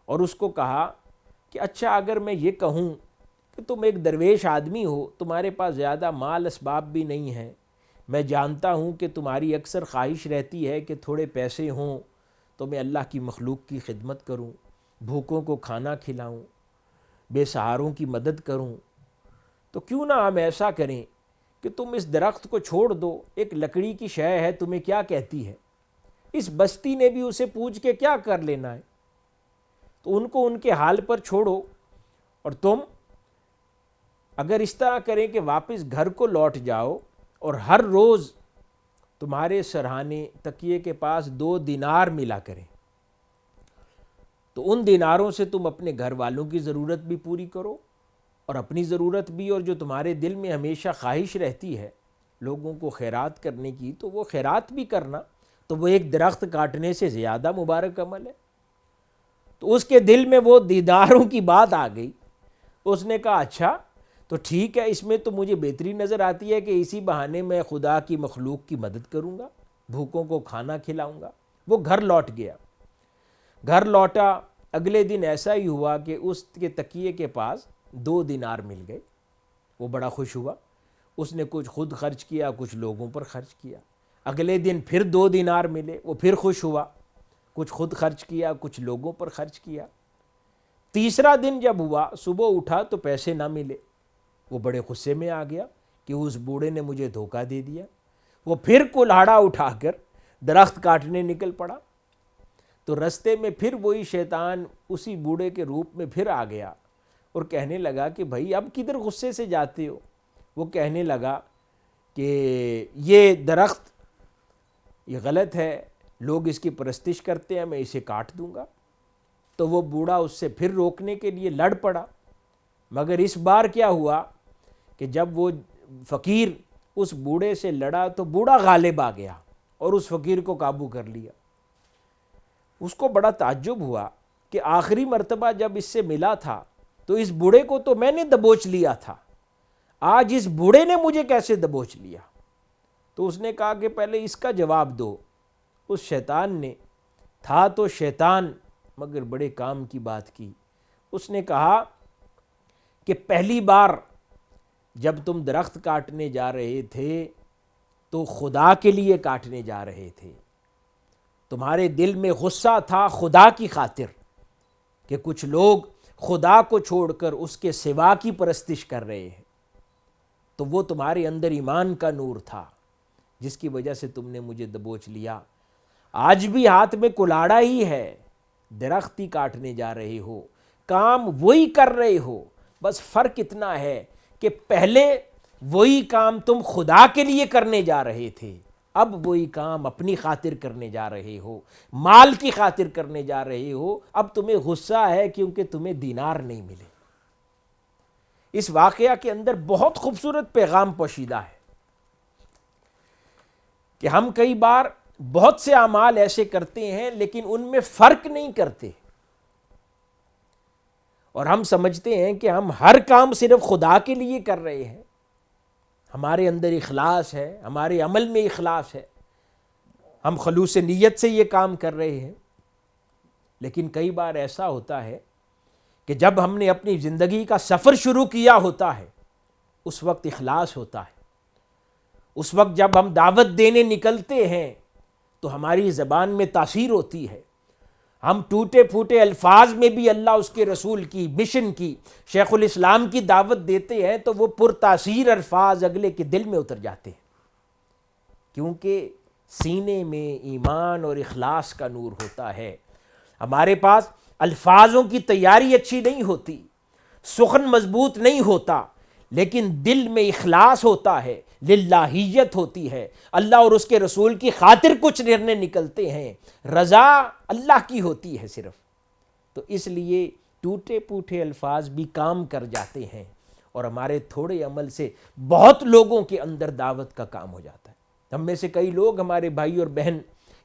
اور اس کو کہا کہ اچھا اگر میں یہ کہوں کہ تم ایک درویش آدمی ہو، تمہارے پاس زیادہ مال اسباب بھی نہیں ہے، میں جانتا ہوں کہ تمہاری اکثر خواہش رہتی ہے کہ تھوڑے پیسے ہوں تو میں اللہ کی مخلوق کی خدمت کروں، بھوکوں کو کھانا کھلاؤں، بے سہاروں کی مدد کروں، تو کیوں نہ ہم ایسا کریں کہ تم اس درخت کو چھوڑ دو، ایک لکڑی کی شے ہے، تمہیں کیا کہتی ہے؟ اس بستی نے بھی اسے پوج کے کیا کر لینا ہے؟ تو ان کو ان کے حال پر چھوڑو، اور تم اگر اس طرح کریں کہ واپس گھر کو لوٹ جاؤ اور ہر روز تمہارے سرہانے تکیے کے پاس 2 دینار ملا کریں، تو ان دیناروں سے تم اپنے گھر والوں کی ضرورت بھی پوری کرو اور اپنی ضرورت بھی، اور جو تمہارے دل میں ہمیشہ خواہش رہتی ہے لوگوں کو خیرات کرنے کی، تو وہ خیرات بھی کرنا، تو وہ ایک درخت کاٹنے سے زیادہ مبارک عمل ہے۔ تو اس کے دل میں وہ دیداروں کی بات آ گئی، اس نے کہا اچھا تو ٹھیک ہے، اس میں تو مجھے بہتری نظر آتی ہے کہ اسی بہانے میں خدا کی مخلوق کی مدد کروں گا، بھوکوں کو کھانا کھلاؤں گا۔ وہ گھر لوٹ گیا، گھر لوٹا، اگلے دن ایسا ہی ہوا کہ اس کے تکیے کے پاس 2 دینار مل گئے، وہ بڑا خوش ہوا، اس نے کچھ خود خرچ کیا، کچھ لوگوں پر خرچ کیا۔ اگلے دن پھر 2 دینار ملے، وہ پھر خوش ہوا، کچھ خود خرچ کیا، کچھ لوگوں پر خرچ کیا۔ تیسرا دن جب ہوا، صبح اٹھا تو پیسے نہ ملے، وہ بڑے غصے میں آ گیا کہ اس بوڑھے نے مجھے دھوکہ دے دیا۔ وہ پھر کلہاڑا اٹھا کر درخت کاٹنے نکل پڑا، تو رستے میں پھر وہی شیطان اسی بوڑھے کے روپ میں پھر آ گیا اور کہنے لگا کہ بھائی اب کدھر غصے سے جاتے ہو؟ وہ کہنے لگا کہ یہ درخت یہ غلط ہے، لوگ اس کی پرستش کرتے ہیں، میں اسے کاٹ دوں گا۔ تو وہ بوڑھا اس سے پھر روکنے کے لیے لڑ پڑا، مگر اس بار کیا ہوا کہ جب وہ فقیر اس بوڑھے سے لڑا تو بوڑھا غالب آ گیا اور اس فقیر کو قابو کر لیا۔ اس کو بڑا تعجب ہوا کہ آخری مرتبہ جب اس سے ملا تھا تو اس بوڑھے کو تو میں نے دبوچ لیا تھا، آج اس بوڑھے نے مجھے کیسے دبوچ لیا؟ تو اس نے کہا کہ پہلے اس کا جواب دو۔ اس شیطان نے، تھا تو شیطان مگر بڑے کام کی بات کی، اس نے کہا کہ پہلی بار جب تم درخت کاٹنے جا رہے تھے تو خدا کے لیے کاٹنے جا رہے تھے، تمہارے دل میں غصہ تھا خدا کی خاطر کہ کچھ لوگ خدا کو چھوڑ کر اس کے سوا کی پرستش کر رہے ہیں، تو وہ تمہارے اندر ایمان کا نور تھا جس کی وجہ سے تم نے مجھے دبوچ لیا۔ آج بھی ہاتھ میں کلاڑا ہی ہے، درخت ہی کاٹنے جا رہے ہو، کام وہی کر رہے ہو، بس فرق اتنا ہے کہ پہلے وہی کام تم خدا کے لیے کرنے جا رہے تھے، اب وہی کام اپنی خاطر کرنے جا رہے ہو، مال کی خاطر کرنے جا رہے ہو۔ اب تمہیں غصہ ہے کیونکہ تمہیں دینار نہیں ملے۔ اس واقعہ کے اندر بہت خوبصورت پیغام پوشیدہ ہے کہ ہم کئی بار بہت سے اعمال ایسے کرتے ہیں لیکن ان میں فرق نہیں کرتے، اور ہم سمجھتے ہیں کہ ہم ہر کام صرف خدا کے لیے کر رہے ہیں، ہمارے اندر اخلاص ہے، ہمارے عمل میں اخلاص ہے، ہم خلوص نیت سے یہ کام کر رہے ہیں۔ لیکن کئی بار ایسا ہوتا ہے کہ جب ہم نے اپنی زندگی کا سفر شروع کیا ہوتا ہے اس وقت اخلاص ہوتا ہے، اس وقت جب ہم دعوت دینے نکلتے ہیں تو ہماری زبان میں تاثیر ہوتی ہے، ہم ٹوٹے پھوٹے الفاظ میں بھی اللہ اس کے رسول کی، مشن کی، شیخ الاسلام کی دعوت دیتے ہیں تو وہ پرتاثیر الفاظ اگلے کے دل میں اتر جاتے ہیں، کیونکہ سینے میں ایمان اور اخلاص کا نور ہوتا ہے۔ ہمارے پاس الفاظوں کی تیاری اچھی نہیں ہوتی، سخن مضبوط نہیں ہوتا، لیکن دل میں اخلاص ہوتا ہے، للہیت ہوتی ہے، اللہ اور اس کے رسول کی خاطر کچھ نرنے نکلتے ہیں، رضا اللہ کی ہوتی ہے صرف۔ تو اس لیے ٹوٹے پوٹے الفاظ بھی کام کر جاتے ہیں اور ہمارے تھوڑے عمل سے بہت لوگوں کے اندر دعوت کا کام ہو جاتا ہے۔ ہم میں سے کئی لوگ، ہمارے بھائی اور بہن،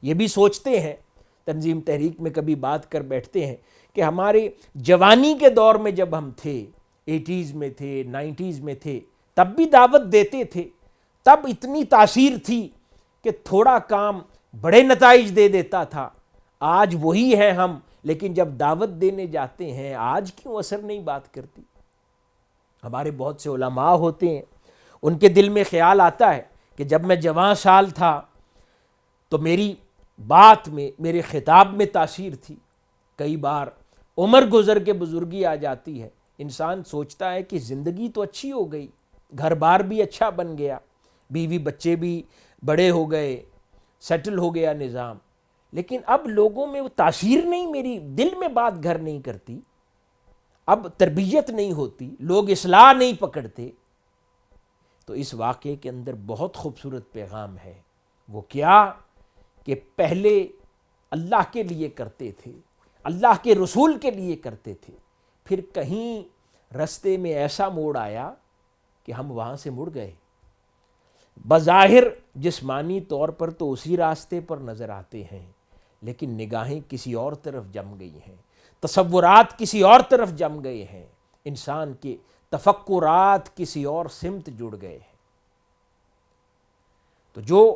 یہ بھی سوچتے ہیں، تنظیم تحریک میں کبھی بات کر بیٹھتے ہیں کہ ہمارے جوانی کے دور میں جب ہم تھے، 80s میں تھے، 90s میں تھے، تب بھی دعوت دیتے تھے، تب اتنی تاثیر تھی کہ تھوڑا کام بڑے نتائج دے دیتا تھا۔ آج وہی ہیں ہم، لیکن جب دعوت دینے جاتے ہیں آج کیوں اثر نہیں بات کرتی؟ ہمارے بہت سے علماء ہوتے ہیں، ان کے دل میں خیال آتا ہے کہ جب میں جوان سال تھا تو میری بات میں، میرے خطاب میں تاثیر تھی۔ کئی بار عمر گزر کے بزرگی آ جاتی ہے، انسان سوچتا ہے کہ زندگی تو اچھی ہو گئی، گھر بار بھی اچھا بن گیا، بیوی بچے بھی بڑے ہو گئے، سیٹل ہو گیا نظام، لیکن اب لوگوں میں وہ تاثیر نہیں، میری دل میں بات گھر نہیں کرتی، اب تربیت نہیں ہوتی، لوگ اصلاح نہیں پکڑتے۔ تو اس واقعے کے اندر بہت خوبصورت پیغام ہے۔ وہ کیا کہ پہلے اللہ کے لیے کرتے تھے، اللہ کے رسول کے لیے کرتے تھے، پھر کہیں رستے میں ایسا موڑ آیا کہ ہم وہاں سے مڑ گئے۔ بظاہر جسمانی طور پر تو اسی راستے پر نظر آتے ہیں، لیکن نگاہیں کسی اور طرف جم گئی ہیں، تصورات کسی اور طرف جم گئے ہیں، انسان کے تفکرات کسی اور سمت جڑ گئے ہیں۔ تو جو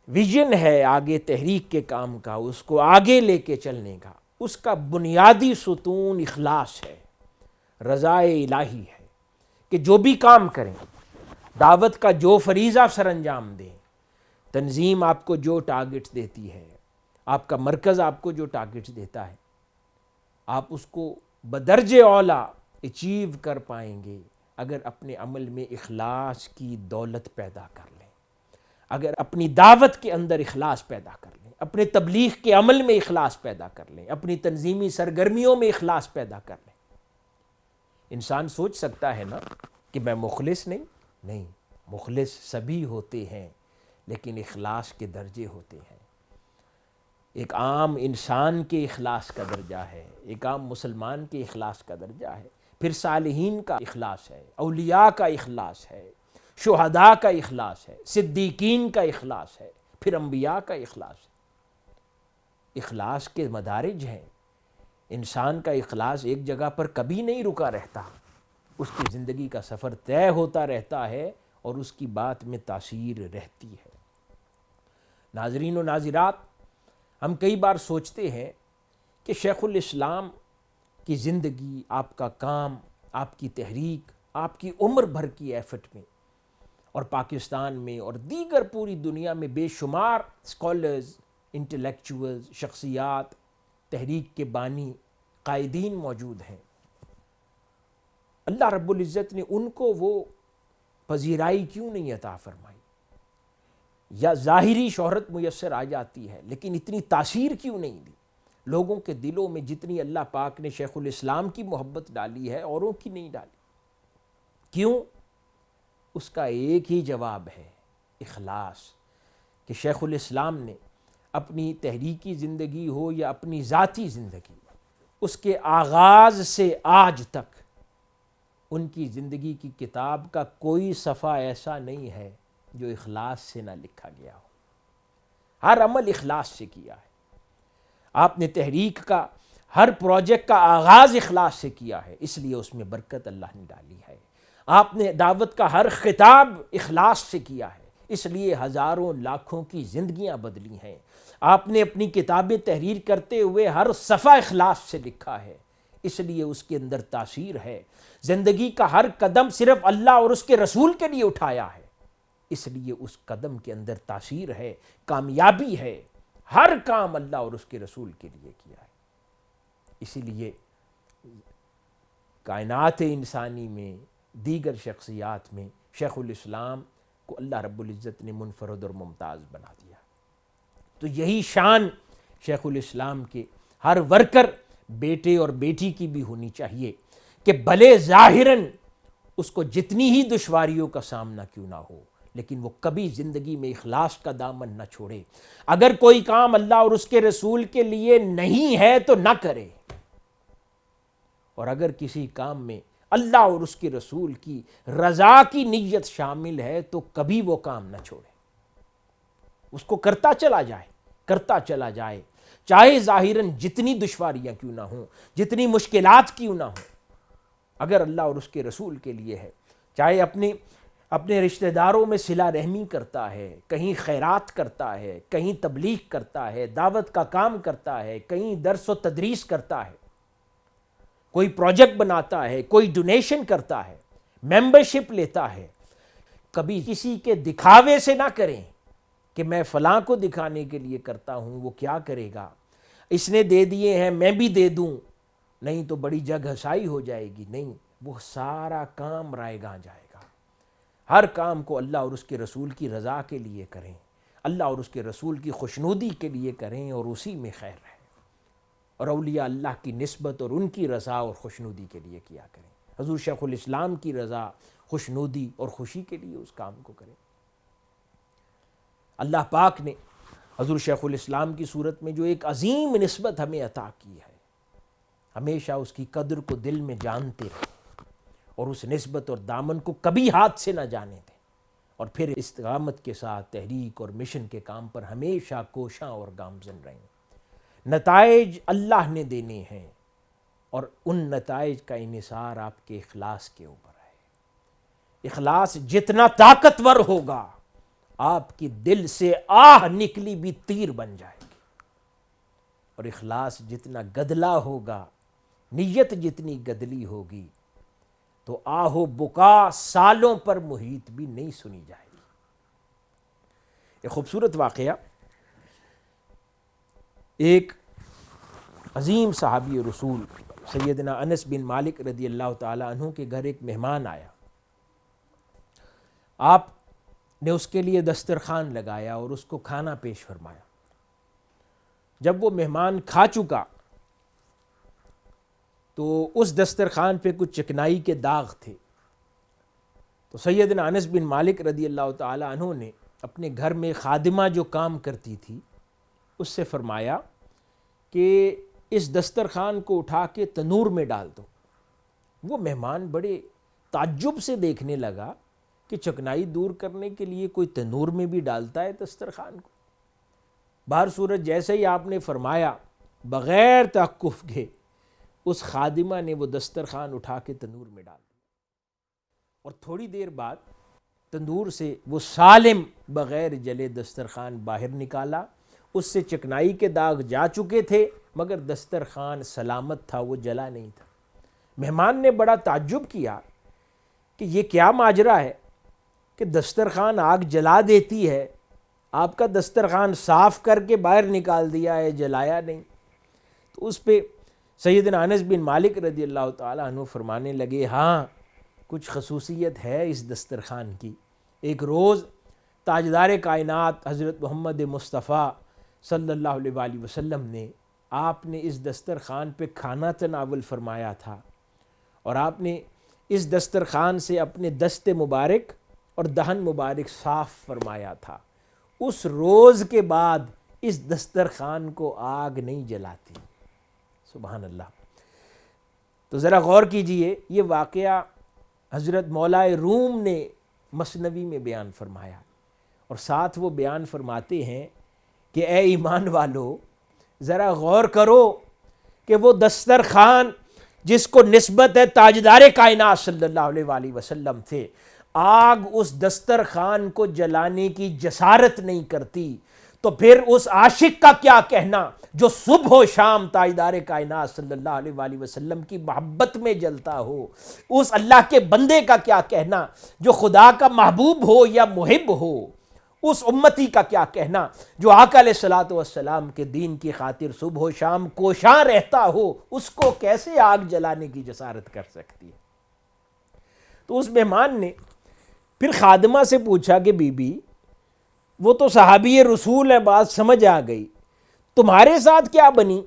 ویژن ہے آگے تحریک کے کام کا، اس کو آگے لے کے چلنے کا، اس کا بنیادی ستون اخلاص ہے، رضا الہی ہے، کہ جو بھی کام کریں، دعوت کا جو فریضہ سر انجام دیں، تنظیم آپ کو جو ٹارگٹس دیتی ہے، آپ کا مرکز آپ کو جو ٹارگٹس دیتا ہے، آپ اس کو بدرج اولا اچیو کر پائیں گے اگر اپنے عمل میں اخلاص کی دولت پیدا کر لیں، اگر اپنی دعوت کے اندر اخلاص پیدا کر لیں، اپنے تبلیغ کے عمل میں اخلاص پیدا کر لیں، اپنی تنظیمی سرگرمیوں میں اخلاص پیدا کر لیں۔ انسان سوچ سکتا ہے نا کہ میں مخلص نہیں، مخلص سبھی ہوتے ہیں، لیکن اخلاص کے درجے ہوتے ہیں۔ ایک عام انسان کے اخلاص کا درجہ ہے، ایک عام مسلمان کے اخلاص کا درجہ ہے، پھر صالحین کا اخلاص ہے، اولیاء کا اخلاص ہے، شہداء کا اخلاص ہے، صدیقین کا اخلاص ہے، پھر انبیاء کا اخلاص ہے۔ اخلاص کے مدارج ہیں۔ انسان کا اخلاص ایک جگہ پر کبھی نہیں رکا رہتا، اس کی زندگی کا سفر طے ہوتا رہتا ہے اور اس کی بات میں تاثیر رہتی ہے۔ ناظرین و ناظرات، ہم کئی بار سوچتے ہیں کہ شیخ الاسلام کی زندگی، آپ کا کام، آپ کی تحریک، آپ کی عمر بھر کی ایفٹ میں، اور پاکستان میں اور دیگر پوری دنیا میں بے شمار اسکالرز، انٹلیکچوئلز، شخصیات، تحریک کے بانی، قائدین موجود ہیں۔ اللہ رب العزت نے ان کو وہ پذیرائی کیوں نہیں عطا فرمائی؟ یا ظاہری شہرت میسر آ جاتی ہے لیکن اتنی تاثیر کیوں نہیں دی؟ لوگوں کے دلوں میں جتنی اللہ پاک نے شیخ الاسلام کی محبت ڈالی ہے، اوروں کی نہیں ڈالی۔ کیوں؟ اس کا ایک ہی جواب ہے، اخلاص۔ کہ شیخ الاسلام نے اپنی تحریکی زندگی ہو یا اپنی ذاتی زندگی، اس کے آغاز سے آج تک ان کی زندگی کی کتاب کا کوئی صفحہ ایسا نہیں ہے جو اخلاص سے نہ لکھا گیا ہو۔ ہر عمل اخلاص سے کیا ہے۔ آپ نے تحریک کا ہر پروجیکٹ کا آغاز اخلاص سے کیا ہے، اس لیے اس میں برکت اللہ نے ڈالی ہے۔ آپ نے دعوت کا ہر خطاب اخلاص سے کیا ہے، اس لیے ہزاروں لاکھوں کی زندگیاں بدلی ہیں۔ آپ نے اپنی کتابیں تحریر کرتے ہوئے ہر صفحہ اخلاص سے لکھا ہے، اس لیے اس کے اندر تاثیر ہے۔ زندگی کا ہر قدم صرف اللہ اور اس کے رسول کے لیے اٹھایا ہے، اس لیے اس قدم کے اندر تاثیر ہے، کامیابی ہے۔ ہر کام اللہ اور اس کے رسول کے لیے کیا ہے۔ اسی لیے کائنات انسانی میں، دیگر شخصیات میں شیخ الاسلام کو اللہ رب العزت نے منفرد اور ممتاز بنا دیا۔ تو یہی شان شیخ الاسلام کے ہر ورکر بیٹے اور بیٹی کی بھی ہونی چاہیے کہ بھلے ظاہراً اس کو جتنی ہی دشواریوں کا سامنا کیوں نہ ہو، لیکن وہ کبھی زندگی میں اخلاص کا دامن نہ چھوڑے۔ اگر کوئی کام اللہ اور اس کے رسول کے لیے نہیں ہے تو نہ کرے، اور اگر کسی کام میں اللہ اور اس کے رسول کی رضا کی نیت شامل ہے تو کبھی وہ کام نہ چھوڑے، اس کو کرتا چلا جائے، چاہے ظاہراً جتنی دشواریاں کیوں نہ ہوں، جتنی مشکلات کیوں نہ ہوں۔ اگر اللہ اور اس کے رسول کے لیے ہے، چاہے اپنے رشتہ داروں میں صلہ رحمی کرتا ہے، کہیں خیرات کرتا ہے، کہیں تبلیغ کرتا ہے، دعوت کا کام کرتا ہے، کہیں درس و تدریس کرتا ہے، کوئی پروجیکٹ بناتا ہے، کوئی ڈونیشن کرتا ہے، ممبرشپ لیتا ہے، کبھی کسی کے دکھاوے سے نہ کریں کہ میں فلاں کو دکھانے کے لیے کرتا ہوں، وہ کیا کرے گا، اس نے دے دیے ہیں میں بھی دے دوں، نہیں تو بڑی جگ ہسائی ہو جائے گی۔ نہیں، وہ سارا کام رائے گاں جائے گا۔ ہر کام کو اللہ اور اس کے رسول کی رضا کے لیے کریں، اللہ اور اس کے رسول کی خوشنودی کے لیے کریں، اور اسی میں خیر ہے۔ اور اولیاء اللہ کی نسبت اور ان کی رضا اور خوشنودی کے لیے کیا کریں۔ حضور شیخ الاسلام کی رضا، خوشنودی اور خوشی کے لیے اس کام کو کریں۔ اللہ پاک نے حضور شیخ الاسلام کی صورت میں جو ایک عظیم نسبت ہمیں عطا کی ہے، ہمیشہ اس کی قدر کو دل میں جانتے رہیں اور اس نسبت اور دامن کو کبھی ہاتھ سے نہ جانے دیں، اور پھر استقامت کے ساتھ تحریک اور مشن کے کام پر ہمیشہ کوشاں اور گامزن رہیں۔ نتائج اللہ نے دینے ہیں، اور ان نتائج کا انحصار آپ کے اخلاص کے اوپر ہے۔ اخلاص جتنا طاقتور ہوگا، آپ کی دل سے آہ نکلی بھی تیر بن جائے گی، اور اخلاص جتنا گدلا ہوگا، نیت جتنی گدلی ہوگی، تو آہ و بکا سالوں پر محیط بھی نہیں سنی جائے گی۔ ایک خوبصورت واقعہ، ایک عظیم صحابی رسول سیدنا انس بن مالک رضی اللہ تعالیٰ عنہ کے گھر ایک مہمان آیا. آپ نے اس کے لیے دسترخوان لگایا اور اس کو کھانا پیش فرمایا. جب وہ مہمان کھا چکا تو اس دسترخوان پہ کچھ چکنائی کے داغ تھے. تو سیدنا انس بن مالک رضی اللہ تعالیٰ عنہ نے اپنے گھر میں خادمہ جو کام کرتی تھی اس سے فرمایا کہ اس دسترخوان کو اٹھا کے تنور میں ڈال دو. وہ مہمان بڑے تعجب سے دیکھنے لگا کہ چکنائی دور کرنے کے لیے کوئی تنور میں بھی ڈالتا ہے دسترخوان کو. بہر صورت جیسے ہی آپ نے فرمایا بغیر توقف کے اس خادمہ نے وہ دسترخوان اٹھا کے تنور میں ڈال دیا اور تھوڑی دیر بعد تندور سے وہ سالم بغیر جلے دسترخوان باہر نکالا. اس سے چکنائی کے داغ جا چکے تھے مگر دسترخوان سلامت تھا، وہ جلا نہیں تھا. مہمان نے بڑا تعجب کیا کہ یہ کیا ماجرا ہے کہ دسترخوان آگ جلا دیتی ہے، آپ کا دسترخوان صاف کر کے باہر نکال دیا ہے، جلایا نہیں. تو اس پہ سیدنا انس بن مالک رضی اللہ تعالیٰ عنہ فرمانے لگے ہاں کچھ خصوصیت ہے اس دسترخوان کی. ایک روز تاجدار کائنات حضرت محمد مصطفیٰ صلی اللہ علیہ وآلہ وسلم نے آپ نے اس دسترخوان پہ کھانا تناول فرمایا تھا اور آپ نے اس دسترخوان سے اپنے دست مبارک اور دہن مبارک صاف فرمایا تھا. اس روز کے بعد اس دسترخوان کو آگ نہیں جلاتی. سبحان اللہ. تو ذرا غور کیجئے، یہ واقعہ حضرت مولائے روم نے مثنوی میں بیان فرمایا اور ساتھ وہ بیان فرماتے ہیں کہ اے ایمان والو ذرا غور کرو کہ وہ دسترخوان جس کو نسبت ہے تاجدار کائنات صلی اللہ علیہ وآلہ وسلم تھے، آگ اس دسترخوان کو جلانے کی جسارت نہیں کرتی، تو پھر اس عاشق کا کیا کہنا جو صبح و شام تاجدار کائنات صلی اللہ علیہ وآلہ وسلم کی محبت میں جلتا ہو. اس اللہ کے بندے کا کیا کہنا جو خدا کا محبوب ہو یا محب ہو. اس امتی کا کیا کہنا جو آقا علیہ الصلوۃ والسلام کے دین کی خاطر صبح و شام کوشاں رہتا ہو. اس کو کیسے آگ جلانے کی جسارت کر سکتی ہے. تو اس مہمان نے پھر خادمہ سے پوچھا کہ بی بی وہ تو صحابی رسول ہے، بات سمجھ آ گئی، تمہارے ساتھ کیا بنی؟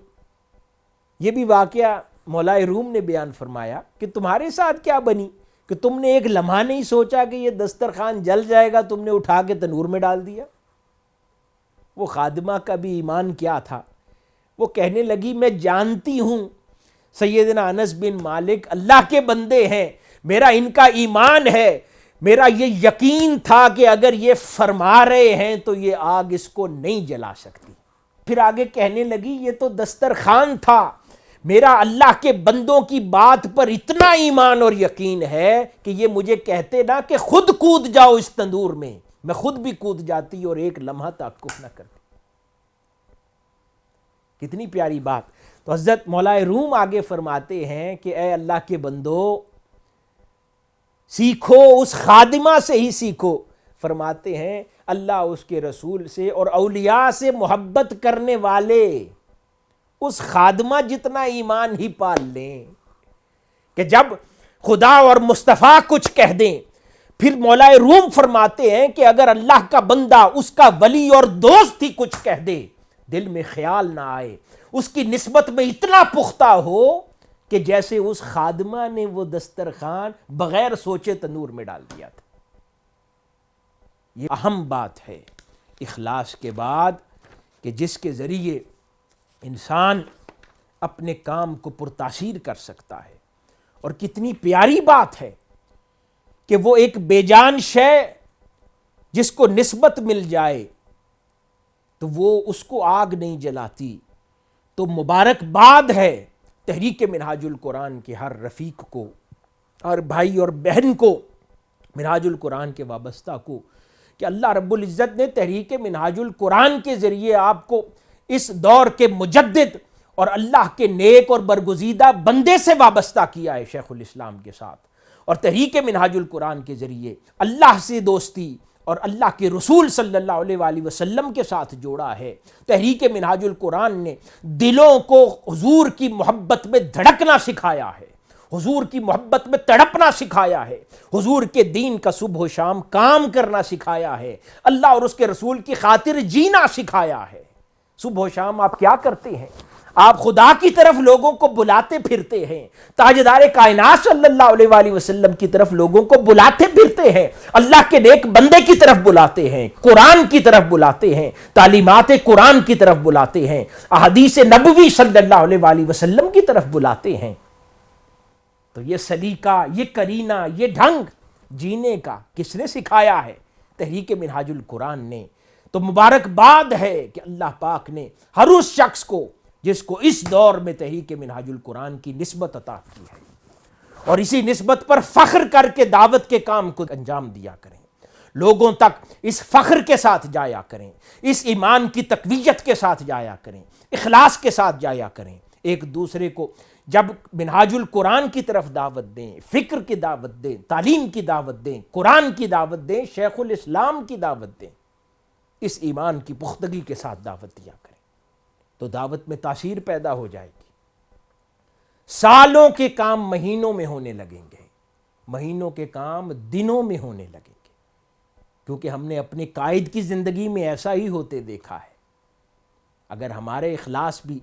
یہ بھی واقعہ مولائے روم نے بیان فرمایا کہ تمہارے ساتھ کیا بنی کہ تم نے ایک لمحہ نہیں سوچا کہ یہ دسترخوان جل جائے گا، تم نے اٹھا کے تنور میں ڈال دیا. وہ خادمہ کا بھی ایمان کیا تھا. وہ کہنے لگی میں جانتی ہوں سیدنا انس بن مالک اللہ کے بندے ہیں، میرا ان کا ایمان ہے، میرا یہ یقین تھا کہ اگر یہ فرما رہے ہیں تو یہ آگ اس کو نہیں جلا سکتی. پھر آگے کہنے لگی یہ تو دسترخوان تھا، میرا اللہ کے بندوں کی بات پر اتنا ایمان اور یقین ہے کہ یہ مجھے کہتے نا کہ خود کود جاؤ اس تندور میں، میں خود بھی کود جاتی اور ایک لمحہ توقف نہ کرتی. کتنی پیاری بات. تو حضرت مولائے روم آگے فرماتے ہیں کہ اے اللہ کے بندو سیکھو، اس خادمہ سے ہی سیکھو. فرماتے ہیں اللہ اس کے رسول سے اور اولیاء سے محبت کرنے والے اس خادمہ جتنا ایمان ہی پال لیں کہ جب خدا اور مصطفیٰ کچھ کہہ دیں. پھر مولائے روم فرماتے ہیں کہ اگر اللہ کا بندہ اس کا ولی اور دوست ہی کچھ کہہ دے دل میں خیال نہ آئے، اس کی نسبت میں اتنا پختہ ہو کہ جیسے اس خادمہ نے وہ دسترخوان بغیر سوچے تنور میں ڈال دیا تھا. یہ اہم بات ہے اخلاص کے بعد کہ جس کے ذریعے انسان اپنے کام کو پرتاثیر کر سکتا ہے. اور کتنی پیاری بات ہے کہ وہ ایک بے جان شے جس کو نسبت مل جائے تو وہ اس کو آگ نہیں جلاتی. تو مبارکباد ہے تحریک منہاج القرآن کے ہر رفیق کو، اور بھائی اور بہن کو، منہاج القرآن کے وابستہ کو، کہ اللہ رب العزت نے تحریک منہاج القرآن کے ذریعے آپ کو اس دور کے مجدد اور اللہ کے نیک اور برگزیدہ بندے سے وابستہ کیا ہے شیخ الاسلام کے ساتھ. اور تحریک منہاج القرآن کے ذریعے اللہ سے دوستی اور اللہ کے رسول صلی اللہ علیہ وآلہ وسلم کے ساتھ جوڑا ہے۔ تحریک منہاج القرآن نے دلوں کو حضور کی محبت میں دھڑکنا سکھایا ہے، حضور کی محبت میں تڑپنا سکھایا ہے، حضور کے دین کا صبح و شام کام کرنا سکھایا ہے، اللہ اور اس کے رسول کی خاطر جینا سکھایا ہے۔ صبح و شام آپ کیا کرتے ہیں؟ آپ خدا کی طرف لوگوں کو بلاتے پھرتے ہیں، تاجدار کائنات صلی اللہ علیہ وآلہ وسلم کی طرف لوگوں کو بلاتے پھرتے ہیں، اللہ کے نیک بندے کی طرف بلاتے ہیں، قرآن کی طرف بلاتے ہیں، تعلیمات قرآن کی طرف بلاتے ہیں، احادیث نبوی صلی اللہ علیہ وآلہ وسلم کی طرف بلاتے ہیں۔ تو یہ سلیقہ، یہ کرینہ، یہ ڈھنگ جینے کا کس نے سکھایا ہے؟ تحریک منہاج القرآن نے۔ تو مبارکباد ہے کہ اللہ پاک نے ہر اس شخص کو جس کو اس دور میں تحریک منہاج القرآن کی نسبت عطا کی ہے، اور اسی نسبت پر فخر کر کے دعوت کے کام کو انجام دیا کریں، لوگوں تک اس فخر کے ساتھ جایا کریں، اس ایمان کی تقویت کے ساتھ جایا کریں، اخلاص کے ساتھ جایا کریں، ایک دوسرے کو جب منہاج القرآن کی طرف دعوت دیں، فکر کی دعوت دیں، تعلیم کی دعوت دیں، قرآن کی دعوت دیں، شیخ الاسلام کی دعوت دیں، اس ایمان کی پختگی کے ساتھ دعوت دیا کریں، تو دعوت میں تاثیر پیدا ہو جائے گی۔ سالوں کے کام مہینوں میں ہونے لگیں گے، مہینوں کے کام دنوں میں ہونے لگیں گے، کیونکہ ہم نے اپنے قائد کی زندگی میں ایسا ہی ہوتے دیکھا ہے۔ اگر ہمارے اخلاص بھی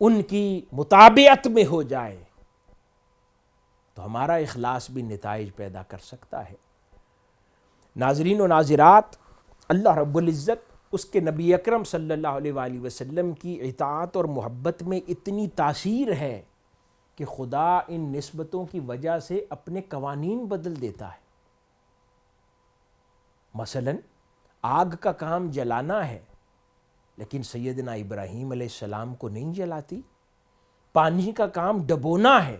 ان کی مطابعت میں ہو جائے تو ہمارا اخلاص بھی نتائج پیدا کر سکتا ہے۔ ناظرین و ناظرات، اللہ رب العزت اس کے نبی اکرم صلی اللہ علیہ وآلہ وسلم کی اطاعت اور محبت میں اتنی تاثیر ہے کہ خدا ان نسبتوں کی وجہ سے اپنے قوانین بدل دیتا ہے۔ مثلا آگ کا کام جلانا ہے، لیکن سیدنا ابراہیم علیہ السلام کو نہیں جلاتی۔ پانی کا کام ڈبونا ہے،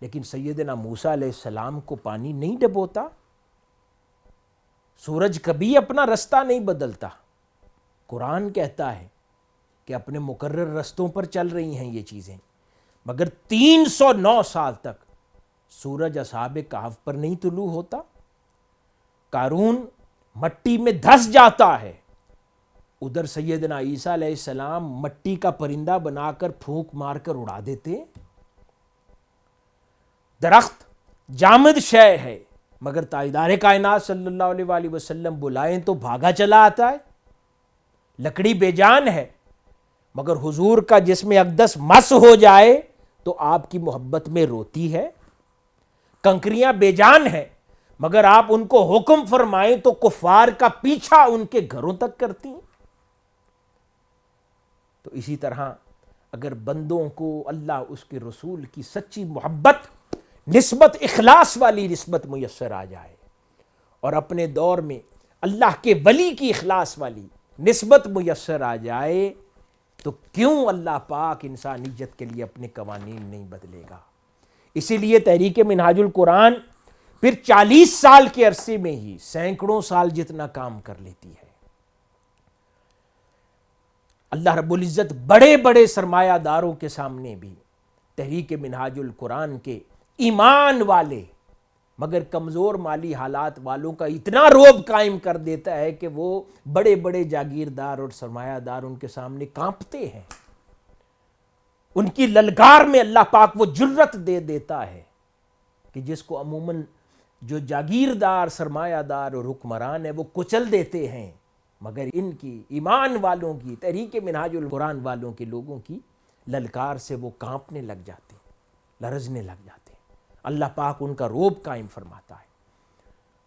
لیکن سیدنا موسیٰ علیہ السلام کو پانی نہیں ڈبوتا۔ سورج کبھی اپنا رستہ نہیں بدلتا۔ قرآن کہتا ہے کہ اپنے مقرر رستوں پر چل رہی ہیں یہ چیزیں، مگر 309 سال تک سورج اصحاب کہف پر نہیں طلوع ہوتا۔ قارون مٹی میں دھس جاتا ہے، ادھر سیدنا عیسیٰ علیہ السلام مٹی کا پرندہ بنا کر پھونک مار کر اڑا دیتے۔ درخت جامد شے ہے، مگر تاجدار کائنات صلی اللہ علیہ وآلہ وسلم بلائیں تو بھاگا چلا آتا ہے۔ لکڑی بے جان ہے، مگر حضور کا جسم اقدس مس ہو جائے تو آپ کی محبت میں روتی ہے۔ کنکریاں بے جان ہیں، مگر آپ ان کو حکم فرمائیں تو کفار کا پیچھا ان کے گھروں تک کرتی ہیں۔ تو اسی طرح اگر بندوں کو اللہ اس کے رسول کی سچی محبت، نسبت اخلاص والی نسبت میسر آ جائے، اور اپنے دور میں اللہ کے ولی کی اخلاص والی نسبت میسر آ جائے، تو کیوں اللہ پاک انسانیت کے لیے اپنے قوانین نہیں بدلے گا؟ اسی لیے تحریک منہاج القرآن پھر 40 سال کے عرصے میں ہی سینکڑوں سال جتنا کام کر لیتی ہے۔ اللہ رب العزت بڑے بڑے سرمایہ داروں کے سامنے بھی تحریک منہاج القرآن کے ایمان والے مگر کمزور مالی حالات والوں کا اتنا روب قائم کر دیتا ہے کہ وہ بڑے بڑے جاگیردار اور سرمایہ دار ان کے سامنے کانپتے ہیں۔ ان کی للکار میں اللہ پاک وہ جرت دے دیتا ہے کہ جس کو عموماً جو جاگیردار، سرمایہ دار اور حکمران ہیں وہ کچل دیتے ہیں، مگر ان کی ایمان والوں کی، تحریک منہاج القرآن والوں کے لوگوں کی للکار سے وہ کانپنے لگ جاتے ہیں، لرزنے لگ جاتے ہیں۔ اللہ پاک ان کا روب قائم فرماتا ہے۔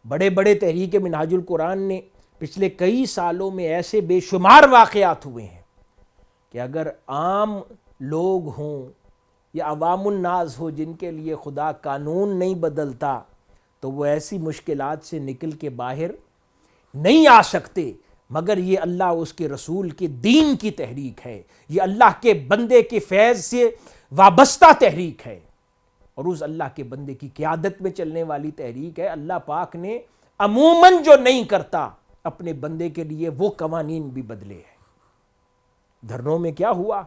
بڑے بڑے تحریک منہاج القرآن نے پچھلے کئی سالوں میں ایسے بے شمار واقعات ہوئے ہیں کہ اگر عام لوگ ہوں یا عوام الناس ہو جن کے لیے خدا قانون نہیں بدلتا، تو وہ ایسی مشکلات سے نکل کے باہر نہیں آ سکتے، مگر یہ اللہ اس کے رسول کے دین کی تحریک ہے، یہ اللہ کے بندے کے فیض سے وابستہ تحریک ہے، اور اس اللہ کے بندے کی قیادت میں چلنے والی تحریک ہے۔ اللہ پاک نے عموماً جو نہیں کرتا اپنے بندے کے لیے وہ قوانین بھی بدلے ہیں۔ دھرنوں میں کیا ہوا؟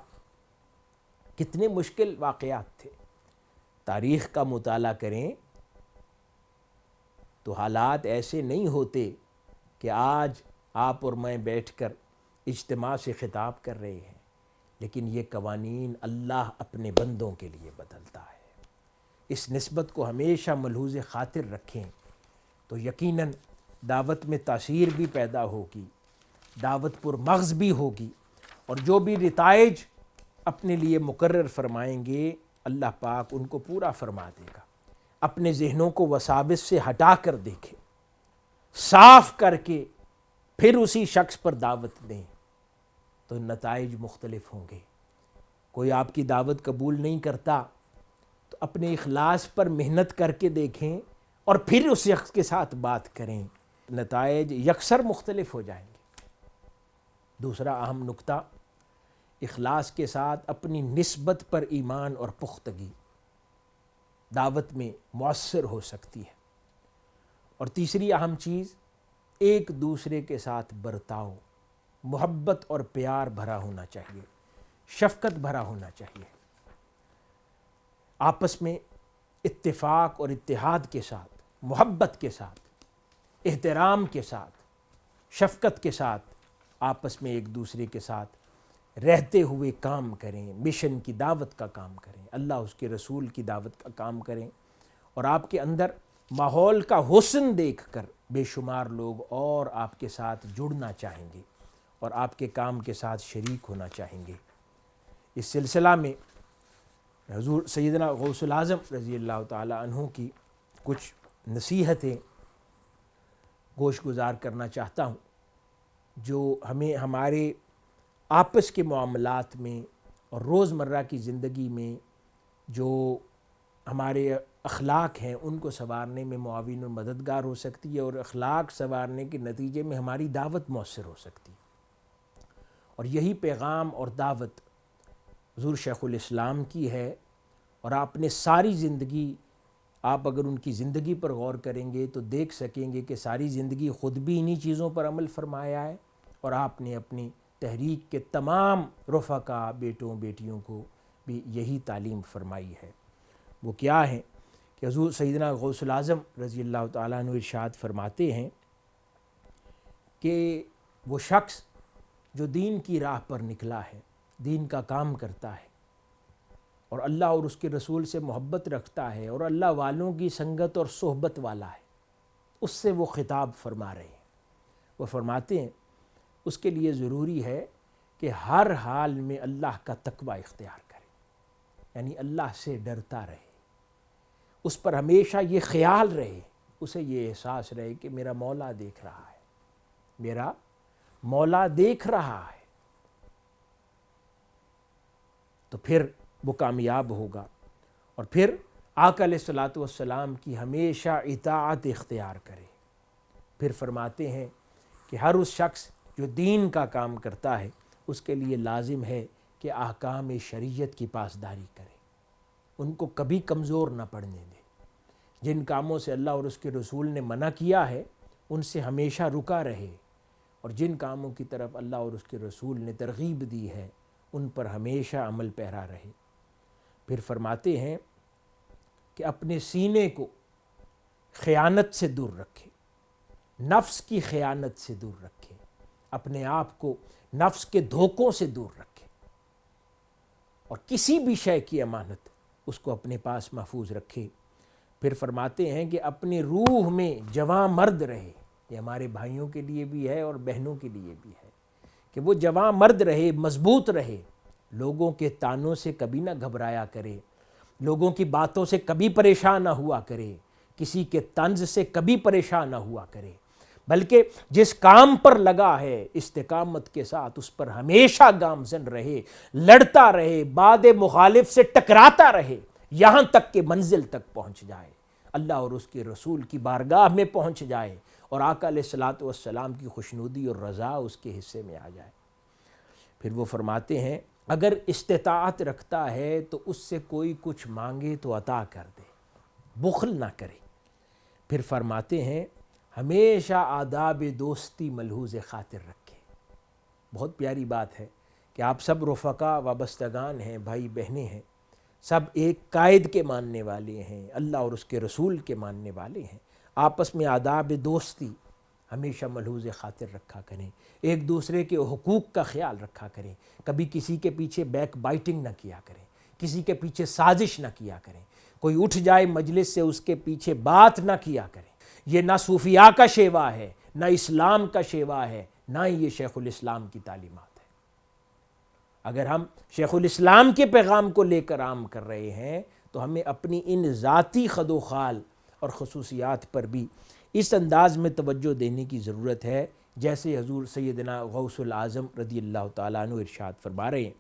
کتنے مشکل واقعات تھے۔ تاریخ کا مطالعہ کریں تو حالات ایسے نہیں ہوتے کہ آج آپ اور میں بیٹھ کر اجتماع سے خطاب کر رہے ہیں، لیکن یہ قوانین اللہ اپنے بندوں کے لیے بدلتا ہے۔ اس نسبت کو ہمیشہ ملحوظ خاطر رکھیں تو یقیناً دعوت میں تاثیر بھی پیدا ہوگی، دعوت پر مغز بھی ہوگی، اور جو بھی نتائج اپنے لیے مقرر فرمائیں گے اللہ پاک ان کو پورا فرما دے گا۔ اپنے ذہنوں کو وساوس سے ہٹا کر دیکھیں، صاف کر کے پھر اسی شخص پر دعوت دیں تو نتائج مختلف ہوں گے۔ کوئی آپ کی دعوت قبول نہیں کرتا تو اپنے اخلاص پر محنت کر کے دیکھیں اور پھر اس شخص کے ساتھ بات کریں، نتائج یکسر مختلف ہو جائیں گے۔ دوسرا اہم نکتہ، اخلاص کے ساتھ اپنی نسبت پر ایمان اور پختگی دعوت میں مؤثر ہو سکتی ہے۔ اور تیسری اہم چیز، ایک دوسرے کے ساتھ برتاؤ محبت اور پیار بھرا ہونا چاہیے، شفقت بھرا ہونا چاہیے۔ آپس میں اتفاق اور اتحاد کے ساتھ، محبت کے ساتھ، احترام کے ساتھ، شفقت کے ساتھ آپس میں ایک دوسرے کے ساتھ رہتے ہوئے کام کریں، مشن کی دعوت کا کام کریں، اللہ اس کے رسول کی دعوت کا کام کریں، اور آپ کے اندر ماحول کا حسن دیکھ کر بے شمار لوگ اور آپ کے ساتھ جڑنا چاہیں گے اور آپ کے کام کے ساتھ شریک ہونا چاہیں گے۔ اس سلسلہ میں حضور سیدنا غوث العظم رضی اللہ تعالی عنہ کی کچھ نصیحتیں گوش گزار کرنا چاہتا ہوں، جو ہمیں ہمارے آپس کے معاملات میں اور روزمرہ کی زندگی میں جو ہمارے اخلاق ہیں ان کو سنوارنے میں معاون و مددگار ہو سکتی ہے، اور اخلاق سنوارنے کے نتیجے میں ہماری دعوت مؤثر ہو سکتی ہے۔ اور یہی پیغام اور دعوت حضور شیخ الاسلام کی ہے، اور آپ نے ساری زندگی، آپ اگر ان کی زندگی پر غور کریں گے تو دیکھ سکیں گے کہ ساری زندگی خود بھی انہی چیزوں پر عمل فرمایا ہے، اور آپ نے اپنی تحریک کے تمام رفقا بیٹوں بیٹیوں کو بھی یہی تعلیم فرمائی ہے۔ وہ کیا ہے کہ حضور سیدنا غوث العظم رضی اللہ تعالیٰ عنہ ارشاد فرماتے ہیں کہ وہ شخص جو دین کی راہ پر نکلا ہے، دین کا کام کرتا ہے، اور اللہ اور اس کے رسول سے محبت رکھتا ہے، اور اللہ والوں کی سنگت اور صحبت والا ہے، اس سے وہ خطاب فرما رہے ہیں۔ وہ فرماتے ہیں اس کے لیے ضروری ہے کہ ہر حال میں اللہ کا تقوی اختیار کرے، یعنی اللہ سے ڈرتا رہے، اس پر ہمیشہ یہ خیال رہے، اسے یہ احساس رہے کہ میرا مولا دیکھ رہا ہے، میرا مولا دیکھ رہا ہے، تو پھر وہ کامیاب ہوگا۔ اور پھر آقا علیہ الصلوۃ والسلام کی ہمیشہ اطاعت اختیار کرے۔ پھر فرماتے ہیں کہ ہر اس شخص جو دین کا کام کرتا ہے اس کے لیے لازم ہے کہ احکام شریعت کی پاسداری کرے، ان کو کبھی کمزور نہ پڑنے دے، جن کاموں سے اللہ اور اس کے رسول نے منع کیا ہے ان سے ہمیشہ رکا رہے، اور جن کاموں کی طرف اللہ اور اس کے رسول نے ترغیب دی ہے ان پر ہمیشہ عمل پیرا رہے۔ پھر فرماتے ہیں کہ اپنے سینے کو خیانت سے دور رکھے، نفس کی خیانت سے دور رکھے، اپنے آپ کو نفس کے دھوکوں سے دور رکھے، اور کسی بھی شے کی امانت اس کو اپنے پاس محفوظ رکھے۔ پھر فرماتے ہیں کہ اپنی روح میں جواں مرد رہے، یہ ہمارے بھائیوں کے لیے بھی ہے اور بہنوں کے لیے بھی ہے، کہ وہ جواں مرد رہے، مضبوط رہے، لوگوں کے تانوں سے کبھی نہ گھبرایا کرے، لوگوں کی باتوں سے کبھی پریشان نہ ہوا کرے، کسی کے طنز سے کبھی پریشان نہ ہوا کرے، بلکہ جس کام پر لگا ہے استقامت کے ساتھ اس پر ہمیشہ گامزن رہے، لڑتا رہے، باد مخالف سے ٹکراتا رہے، یہاں تک کہ منزل تک پہنچ جائے، اللہ اور اس کے رسول کی بارگاہ میں پہنچ جائے، اور آقا علیہ الصلوۃ والسلام کی خوشنودی اور رضا اس کے حصے میں آ جائے۔ پھر وہ فرماتے ہیں اگر استطاعت رکھتا ہے تو اس سے کوئی کچھ مانگے تو عطا کر دے، بخل نہ کرے۔ پھر فرماتے ہیں ہمیشہ آداب دوستی ملحوظ خاطر رکھے۔ بہت پیاری بات ہے کہ آپ سب رفقا وابستگان ہیں، بھائی بہنیں ہیں، سب ایک قائد کے ماننے والے ہیں، اللہ اور اس کے رسول کے ماننے والے ہیں۔ آپس میں آداب دوستی ہمیشہ ملحوظ خاطر رکھا کریں، ایک دوسرے کے حقوق کا خیال رکھا کریں، کبھی کسی کے پیچھے بیک بائٹنگ نہ کیا کریں، کسی کے پیچھے سازش نہ کیا کریں، کوئی اٹھ جائے مجلس سے اس کے پیچھے بات نہ کیا کریں۔ یہ نہ صوفیاء کا شیوا ہے، نہ اسلام کا شیوا ہے، نہ ہی یہ شیخ الاسلام کی تعلیمات ہے۔ اگر ہم شیخ الاسلام کے پیغام کو لے کر عام کر رہے ہیں تو ہمیں اپنی ان ذاتی خد و خال اور خصوصیات پر بھی اس انداز میں توجہ دینے کی ضرورت ہے جیسے حضور سیدنا غوث العظم رضی اللہ تعالیٰ عنہ ارشاد فرما رہے ہیں۔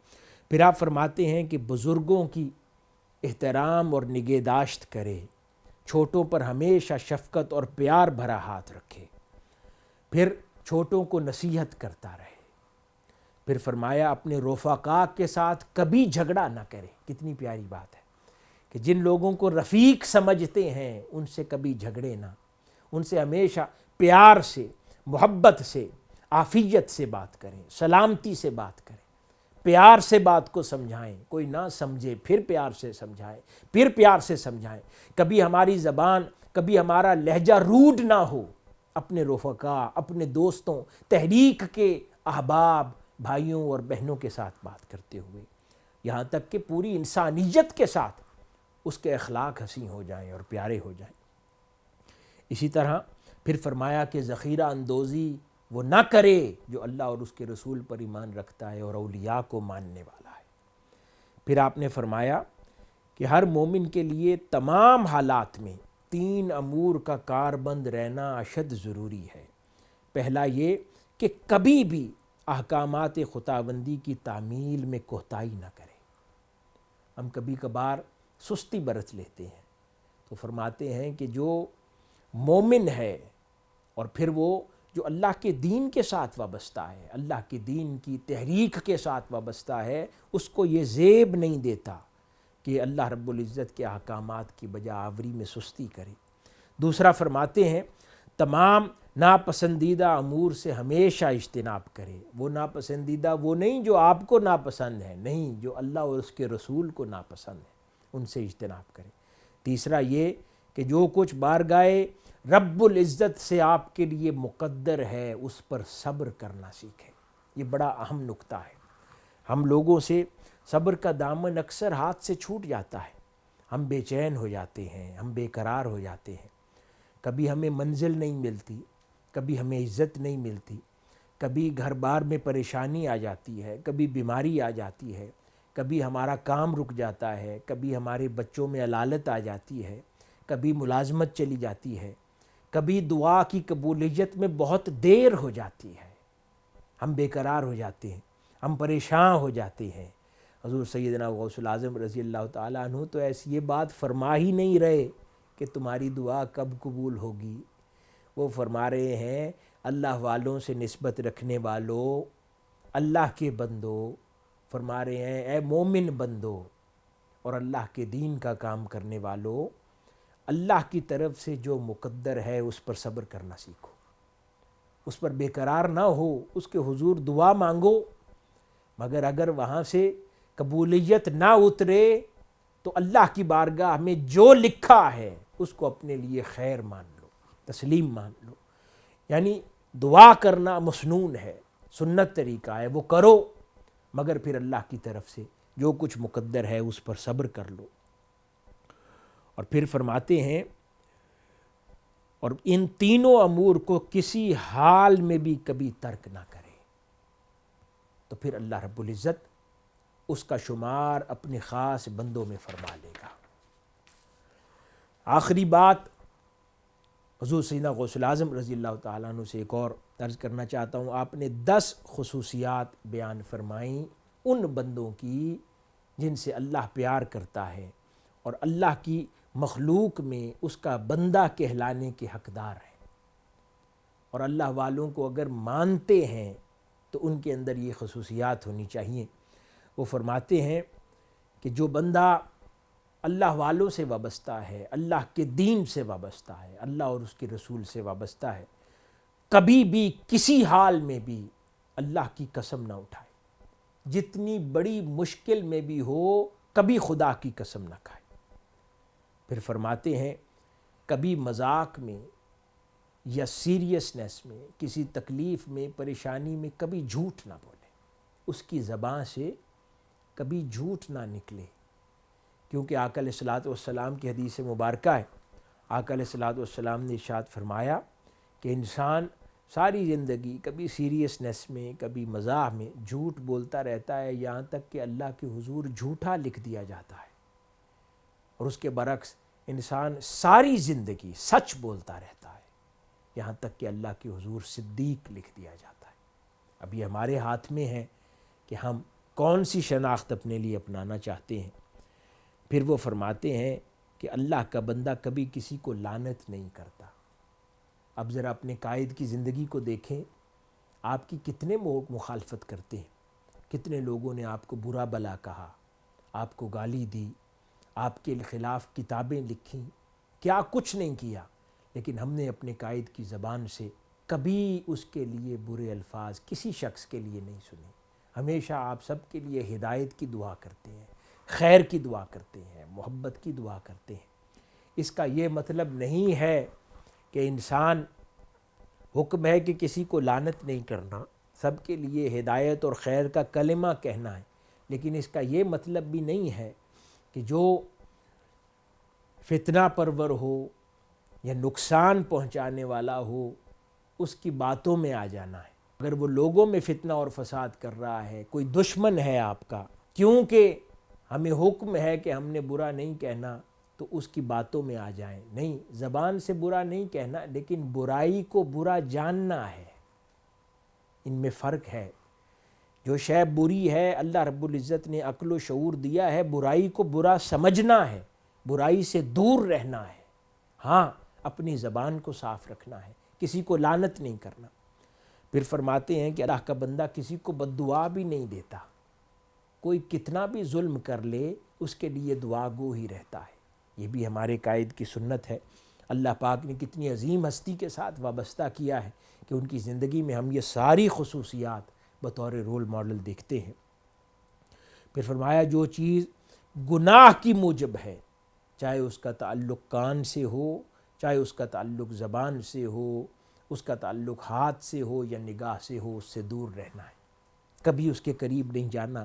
پھر آپ فرماتے ہیں کہ بزرگوں کی احترام اور نگہداشت کرے، چھوٹوں پر ہمیشہ شفقت اور پیار بھرا ہاتھ رکھے، پھر چھوٹوں کو نصیحت کرتا رہے۔ پھر فرمایا اپنے رفقاء کے ساتھ کبھی جھگڑا نہ کرے۔ کتنی پیاری بات ہے کہ جن لوگوں کو رفیق سمجھتے ہیں ان سے کبھی جھگڑے نہ، ان سے ہمیشہ پیار سے، محبت سے، عافیت سے بات کریں، سلامتی سے بات کریں، پیار سے بات کو سمجھائیں۔ کوئی نہ سمجھے پھر پیار سے سمجھائیں، پھر پیار سے سمجھائیں۔ کبھی ہماری زبان، کبھی ہمارا لہجہ روڈ نہ ہو، اپنے رفقاء، اپنے دوستوں، تحریک کے احباب، بھائیوں اور بہنوں کے ساتھ بات کرتے ہوئے، یہاں تک کہ پوری انسانیت کے ساتھ اس کے اخلاق حسین ہو جائیں اور پیارے ہو جائیں۔ اسی طرح پھر فرمایا کہ ذخیرہ اندوزی وہ نہ کرے جو اللہ اور اس کے رسول پر ایمان رکھتا ہے اور اولیاء کو ماننے والا ہے۔ پھر آپ نے فرمایا کہ ہر مومن کے لیے تمام حالات میں 3 امور کا کاربند رہنا اشد ضروری ہے۔ پہلا یہ کہ کبھی بھی احکامات خداوندی کی تعمیل میں کوتاہی نہ کرے۔ ہم کبھی کبھار سستی برت لیتے ہیں، تو فرماتے ہیں کہ جو مومن ہے اور پھر وہ جو اللہ کے دین کے ساتھ وابستہ ہے، اللہ کے دین کی تحریک کے ساتھ وابستہ ہے، اس کو یہ زیب نہیں دیتا کہ اللہ رب العزت کے احکامات کی بجا آوری میں سستی کرے۔ دوسرا فرماتے ہیں تمام ناپسندیدہ امور سے ہمیشہ اجتناب کرے۔ وہ ناپسندیدہ وہ نہیں جو آپ کو ناپسند ہے، نہیں، جو اللہ اور اس کے رسول کو ناپسند ہے، ان سے اجتناب کرے۔ تیسرا یہ کہ جو کچھ بارگاہ رب العزت سے آپ کے لیے مقدر ہے اس پر صبر کرنا سیکھیں۔ یہ بڑا اہم نکتہ ہے۔ ہم لوگوں سے صبر کا دامن اکثر ہاتھ سے چھوٹ جاتا ہے، ہم بے چین ہو جاتے ہیں، ہم بے قرار ہو جاتے ہیں، کبھی ہمیں منزل نہیں ملتی، کبھی ہمیں عزت نہیں ملتی، کبھی گھر بار میں پریشانی آ جاتی ہے، کبھی بیماری آ جاتی ہے، کبھی ہمارا کام رک جاتا ہے، کبھی ہمارے بچوں میں علالت آ جاتی ہے، کبھی ملازمت چلی جاتی ہے، کبھی دعا کی قبولیت میں بہت دیر ہو جاتی ہے، ہم بے قرار ہو جاتے ہیں، ہم پریشان ہو جاتے ہیں۔ حضور سیدنا غوث العظم رضی اللہ تعالیٰ عنہ تو ایسی یہ بات فرما ہی نہیں رہے کہ تمہاری دعا کب قبول ہوگی۔ وہ فرما رہے ہیں اللہ والوں سے نسبت رکھنے والوں، اللہ کے بندو، فرما رہے ہیں اے مومن بندو اور اللہ کے دین کا کام کرنے والوں، اللہ کی طرف سے جو مقدر ہے اس پر صبر کرنا سیکھو، اس پر بے قرار نہ ہو، اس کے حضور دعا مانگو، مگر اگر وہاں سے قبولیت نہ اترے تو اللہ کی بارگاہ میں جو لکھا ہے اس کو اپنے لیے خیر مان لو، تسلیم مان لو۔ یعنی دعا کرنا مسنون ہے، سنت طریقہ ہے، وہ کرو، مگر پھر اللہ کی طرف سے جو کچھ مقدر ہے اس پر صبر کر لو۔ اور پھر فرماتے ہیں اور ان تینوں امور کو کسی حال میں بھی کبھی ترک نہ کرے، تو پھر اللہ رب العزت اس کا شمار اپنے خاص بندوں میں فرما لے گا۔ آخری بات حضور سیدنا غوث العظم رضی اللہ تعالیٰ عنہ سے ایک اور عرض کرنا چاہتا ہوں۔ آپ نے 10 خصوصیات بیان فرمائیں ان بندوں کی جن سے اللہ پیار کرتا ہے اور اللہ کی مخلوق میں اس کا بندہ کہلانے کے حقدار ہیں، اور اللہ والوں کو اگر مانتے ہیں تو ان کے اندر یہ خصوصیات ہونی چاہیے۔ وہ فرماتے ہیں کہ جو بندہ اللہ والوں سے وابستہ ہے، اللہ کے دین سے وابستہ ہے، اللہ اور اس کے رسول سے وابستہ ہے، کبھی بھی کسی حال میں بھی اللہ کی قسم نہ اٹھائے، جتنی بڑی مشکل میں بھی ہو کبھی خدا کی قسم نہ کھائے۔ پھر فرماتے ہیں کبھی مذاق میں، یا سیریسنس میں، کسی تکلیف میں، پریشانی میں کبھی جھوٹ نہ بولے، اس کی زبان سے کبھی جھوٹ نہ نکلے، کیونکہ آقا علیہ الصلوۃ والسلام کی حدیث مبارکہ ہے، آقا علیہ الصلوۃ والسلام نے ارشاد فرمایا کہ انسان ساری زندگی کبھی سیریسنس میں، کبھی مزاح میں جھوٹ بولتا رہتا ہے، یہاں تک کہ اللہ کے حضور جھوٹا لکھ دیا جاتا ہے، اور اس کے برعکس انسان ساری زندگی سچ بولتا رہتا ہے، یہاں تک کہ اللہ کے حضور صدیق لکھ دیا جاتا ہے۔ اب یہ ہمارے ہاتھ میں ہے کہ ہم کون سی شناخت اپنے لیے اپنانا چاہتے ہیں۔ پھر وہ فرماتے ہیں کہ اللہ کا بندہ کبھی کسی کو لعنت نہیں کرتا۔ اب ذرا اپنے قائد کی زندگی کو دیکھیں، آپ کی کتنے مخالفت کرتے ہیں، کتنے لوگوں نے آپ کو برا بلا کہا، آپ کو گالی دی، آپ کے خلاف کتابیں لکھیں، کیا کچھ نہیں کیا، لیکن ہم نے اپنے قائد کی زبان سے کبھی اس کے لیے برے الفاظ کسی شخص کے لیے نہیں سنے۔ ہمیشہ آپ سب کے لیے ہدایت کی دعا کرتے ہیں، خیر کی دعا کرتے ہیں، محبت کی دعا کرتے ہیں۔ اس کا یہ مطلب نہیں ہے کہ انسان حکم ہے کہ کسی کو لعنت نہیں کرنا، سب کے لیے ہدایت اور خیر کا کلمہ کہنا ہے، لیکن اس کا یہ مطلب بھی نہیں ہے کہ جو فتنہ پرور ہو یا نقصان پہنچانے والا ہو اس کی باتوں میں آ جانا ہے۔ اگر وہ لوگوں میں فتنہ اور فساد کر رہا ہے، کوئی دشمن ہے آپ کا، کیونکہ ہمیں حکم ہے کہ ہم نے برا نہیں کہنا تو اس کی باتوں میں آ جائیں، نہیں، زبان سے برا نہیں کہنا، لیکن برائی کو برا جاننا ہے، ان میں فرق ہے۔ جو شے بری ہے، اللہ رب العزت نے عقل و شعور دیا ہے، برائی کو برا سمجھنا ہے، برائی سے دور رہنا ہے، ہاں اپنی زبان کو صاف رکھنا ہے، کسی کو لعنت نہیں کرنا۔ پھر فرماتے ہیں کہ اللہ کا بندہ کسی کو بد دعا بھی نہیں دیتا، کوئی کتنا بھی ظلم کر لے اس کے لیے دعا گو ہی رہتا ہے۔ یہ بھی ہمارے قائد کی سنت ہے۔ اللہ پاک نے کتنی عظیم ہستی کے ساتھ وابستہ کیا ہے کہ ان کی زندگی میں ہم یہ ساری خصوصیات بطور رول ماڈل دیکھتے ہیں۔ پھر فرمایا جو چیز گناہ کی موجب ہے، چاہے اس کا تعلق کان سے ہو، چاہے اس کا تعلق زبان سے ہو، اس کا تعلق ہاتھ سے ہو یا نگاہ سے ہو، اس سے دور رہنا ہے، کبھی اس کے قریب نہیں جانا۔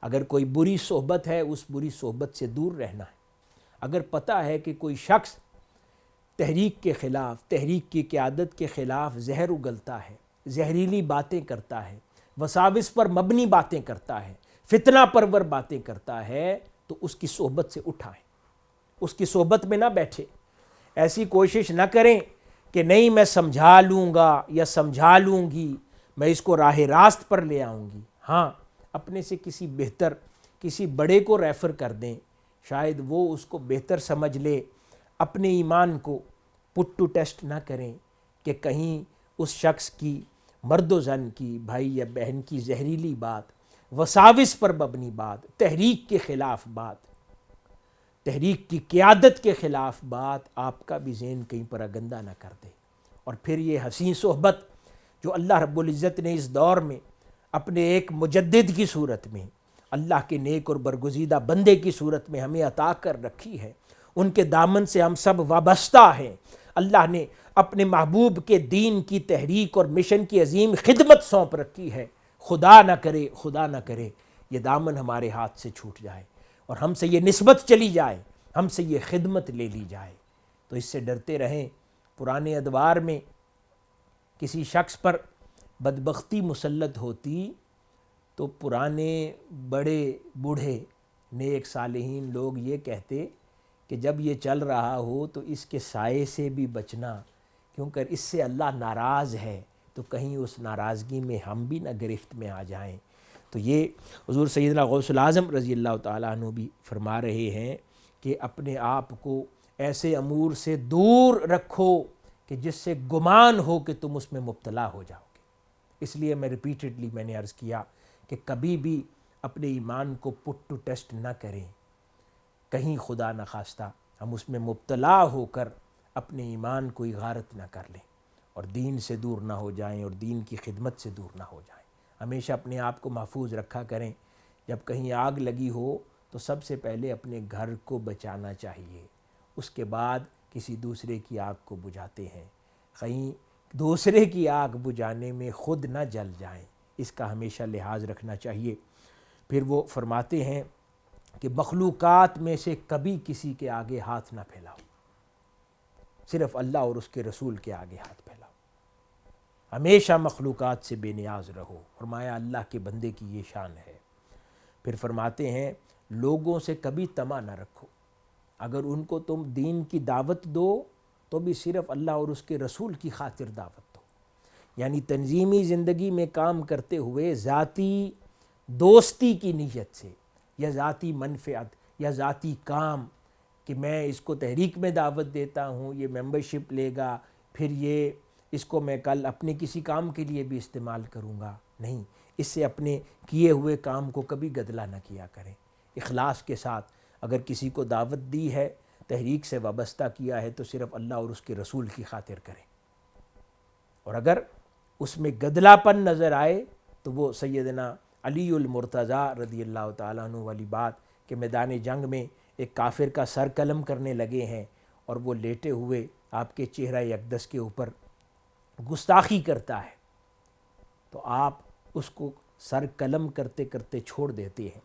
اگر کوئی بری صحبت ہے، اس بری صحبت سے دور رہنا ہے۔ اگر پتہ ہے کہ کوئی شخص تحریک کے خلاف، تحریک کی قیادت کے خلاف زہر اگلتا ہے، زہریلی باتیں کرتا ہے، وساوس پر مبنی باتیں کرتا ہے، فتنہ پرور باتیں کرتا ہے، تو اس کی صحبت سے اٹھائیں، اس کی صحبت میں نہ بیٹھے۔ ایسی کوشش نہ کریں کہ نہیں میں سمجھا لوں گا یا سمجھا لوں گی، میں اس کو راہ راست پر لے آؤں گی۔ ہاں اپنے سے کسی بہتر، کسی بڑے کو ریفر کر دیں، شاید وہ اس کو بہتر سمجھ لے۔ اپنے ایمان کو پٹ ٹو ٹیسٹ نہ کریں کہ کہیں اس شخص کی، مرد و زن کی، بھائی یا بہن کی زہریلی بات، وساوس پر مبنی بات، تحریک کے خلاف بات، تحریک کی قیادت کے خلاف بات آپ کا بھی ذہن کہیں پر گندہ نہ کر دے۔ اور پھر یہ حسین صحبت جو اللہ رب العزت نے اس دور میں اپنے ایک مجدد کی صورت میں، اللہ کے نیک اور برگزیدہ بندے کی صورت میں ہمیں عطا کر رکھی ہے، ان کے دامن سے ہم سب وابستہ ہیں۔ اللہ نے اپنے محبوب کے دین کی تحریک اور مشن کی عظیم خدمت سونپ رکھی ہے۔ خدا نہ کرے، خدا نہ کرے یہ دامن ہمارے ہاتھ سے چھوٹ جائے اور ہم سے یہ نسبت چلی جائے، ہم سے یہ خدمت لے لی جائے۔ تو اس سے ڈرتے رہیں۔ پرانے ادوار میں کسی شخص پر بدبختی مسلط ہوتی تو پرانے بڑے بوڑھے نیک صالحین لوگ یہ کہتے کہ جب یہ چل رہا ہو تو اس کے سائے سے بھی بچنا، کیونکہ اس سے اللہ ناراض ہے، تو کہیں اس ناراضگی میں ہم بھی نہ گرفت میں آ جائیں۔ تو یہ حضور سیدنا غوث العظم رضی اللہ تعالیٰ عنہ بھی فرما رہے ہیں کہ اپنے آپ کو ایسے امور سے دور رکھو کہ جس سے گمان ہو کہ تم اس میں مبتلا ہو جاؤ گے۔ اس لیے میں نے عرض کیا کہ کبھی بھی اپنے ایمان کو پٹ ٹو ٹیسٹ نہ کریں، کہیں خدا نخواستہ ہم اس میں مبتلا ہو کر اپنے ایمان کو غارت نہ کر لیں اور دین سے دور نہ ہو جائیں اور دین کی خدمت سے دور نہ ہو جائیں۔ ہمیشہ اپنے آپ کو محفوظ رکھا کریں۔ جب کہیں آگ لگی ہو تو سب سے پہلے اپنے گھر کو بچانا چاہیے، اس کے بعد کسی دوسرے کی آگ کو بجھاتے ہیں۔ کہیں دوسرے کی آگ بجھانے میں خود نہ جل جائیں، اس کا ہمیشہ لحاظ رکھنا چاہیے۔ پھر وہ فرماتے ہیں کہ مخلوقات میں سے کبھی کسی کے آگے ہاتھ نہ پھیلاؤ، صرف اللہ اور اس کے رسول کے آگے ہاتھ پھیلاؤ، ہمیشہ مخلوقات سے بے نیاز رہو۔ فرمایا اللہ کے بندے کی یہ شان ہے۔ پھر فرماتے ہیں لوگوں سے کبھی طمع نہ رکھو، اگر ان کو تم دین کی دعوت دو تو بھی صرف اللہ اور اس کے رسول کی خاطر دعوت دو، یعنی تنظیمی زندگی میں کام کرتے ہوئے ذاتی دوستی کی نیت سے یا ذاتی منفعت یا ذاتی کام کہ میں اس کو تحریک میں دعوت دیتا ہوں، یہ ممبرشپ لے گا، پھر یہ اس کو میں کل اپنے کسی کام کے لیے بھی استعمال کروں گا، نہیں، اس سے اپنے کیے ہوئے کام کو کبھی گدلا نہ کیا کریں۔ اخلاص کے ساتھ اگر کسی کو دعوت دی ہے، تحریک سے وابستہ کیا ہے، تو صرف اللہ اور اس کے رسول کی خاطر کریں، اور اگر اس میں گدلا پن نظر آئے تو وہ سیدنا علی المرتضیٰ رضی اللہ تعالیٰ عنہ والی بات کہ میدان جنگ میں ایک کافر کا سر قلم کرنے لگے ہیں اور وہ لیٹے ہوئے آپ کے چہرہ اقدس کے اوپر گستاخی کرتا ہے، تو آپ اس کو سر قلم کرتے کرتے چھوڑ دیتے ہیں،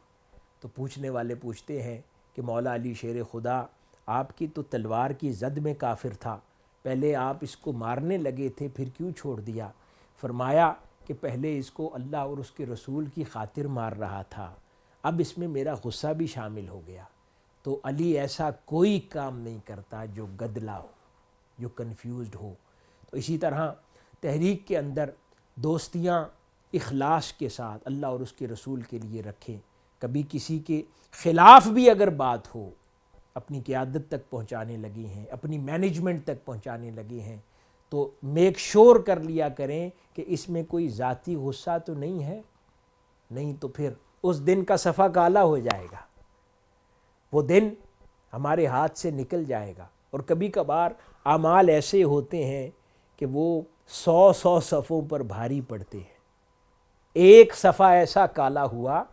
تو پوچھنے والے پوچھتے ہیں کہ مولا علی شیر خدا، آپ کی تو تلوار کی زد میں کافر تھا، پہلے آپ اس کو مارنے لگے تھے، پھر کیوں چھوڑ دیا؟ فرمایا کہ پہلے اس کو اللہ اور اس کے رسول کی خاطر مار رہا تھا، اب اس میں میرا غصہ بھی شامل ہو گیا۔ تو علی ایسا کوئی کام نہیں کرتا جو گدلا ہو، جو کنفیوزڈ ہو۔ تو اسی طرح تحریک کے اندر دوستیاں اخلاص کے ساتھ اللہ اور اس کے رسول کے لیے رکھیں، کبھی کسی کے خلاف بھی اگر بات ہو، اپنی قیادت تک پہنچانے لگے ہیں، اپنی مینجمنٹ تک پہنچانے لگے ہیں، تو میک شور کر لیا کریں کہ اس میں کوئی ذاتی غصہ تو نہیں ہے، نہیں تو پھر اس دن کا صفحہ کالا ہو جائے گا، وہ دن ہمارے ہاتھ سے نکل جائے گا۔ اور کبھی کبھار اعمال ایسے ہوتے ہیں کہ وہ 100 صفوں پر بھاری پڑتے ہیں، ایک صفحہ ایسا کالا ہوا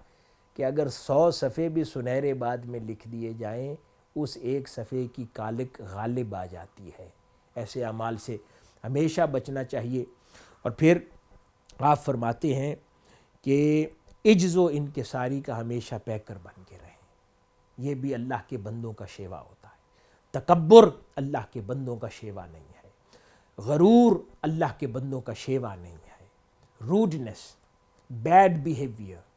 کہ اگر 100 صفحے بھی سنہرے بعد میں لکھ دیے جائیں، اس ایک صفحے کی کالک غالب آ جاتی ہے۔ ایسے اعمال سے ہمیشہ بچنا چاہیے۔ اور پھر آپ فرماتے ہیں کہ عجز و انکساری کا ہمیشہ پیکر بن کے رہیں، یہ بھی اللہ کے بندوں کا شیوا ہوتا ہے۔ تکبر اللہ کے بندوں کا شیوا نہیں ہے، غرور اللہ کے بندوں کا شیوا نہیں ہے، روڈنس، بیڈ بیہیویئر،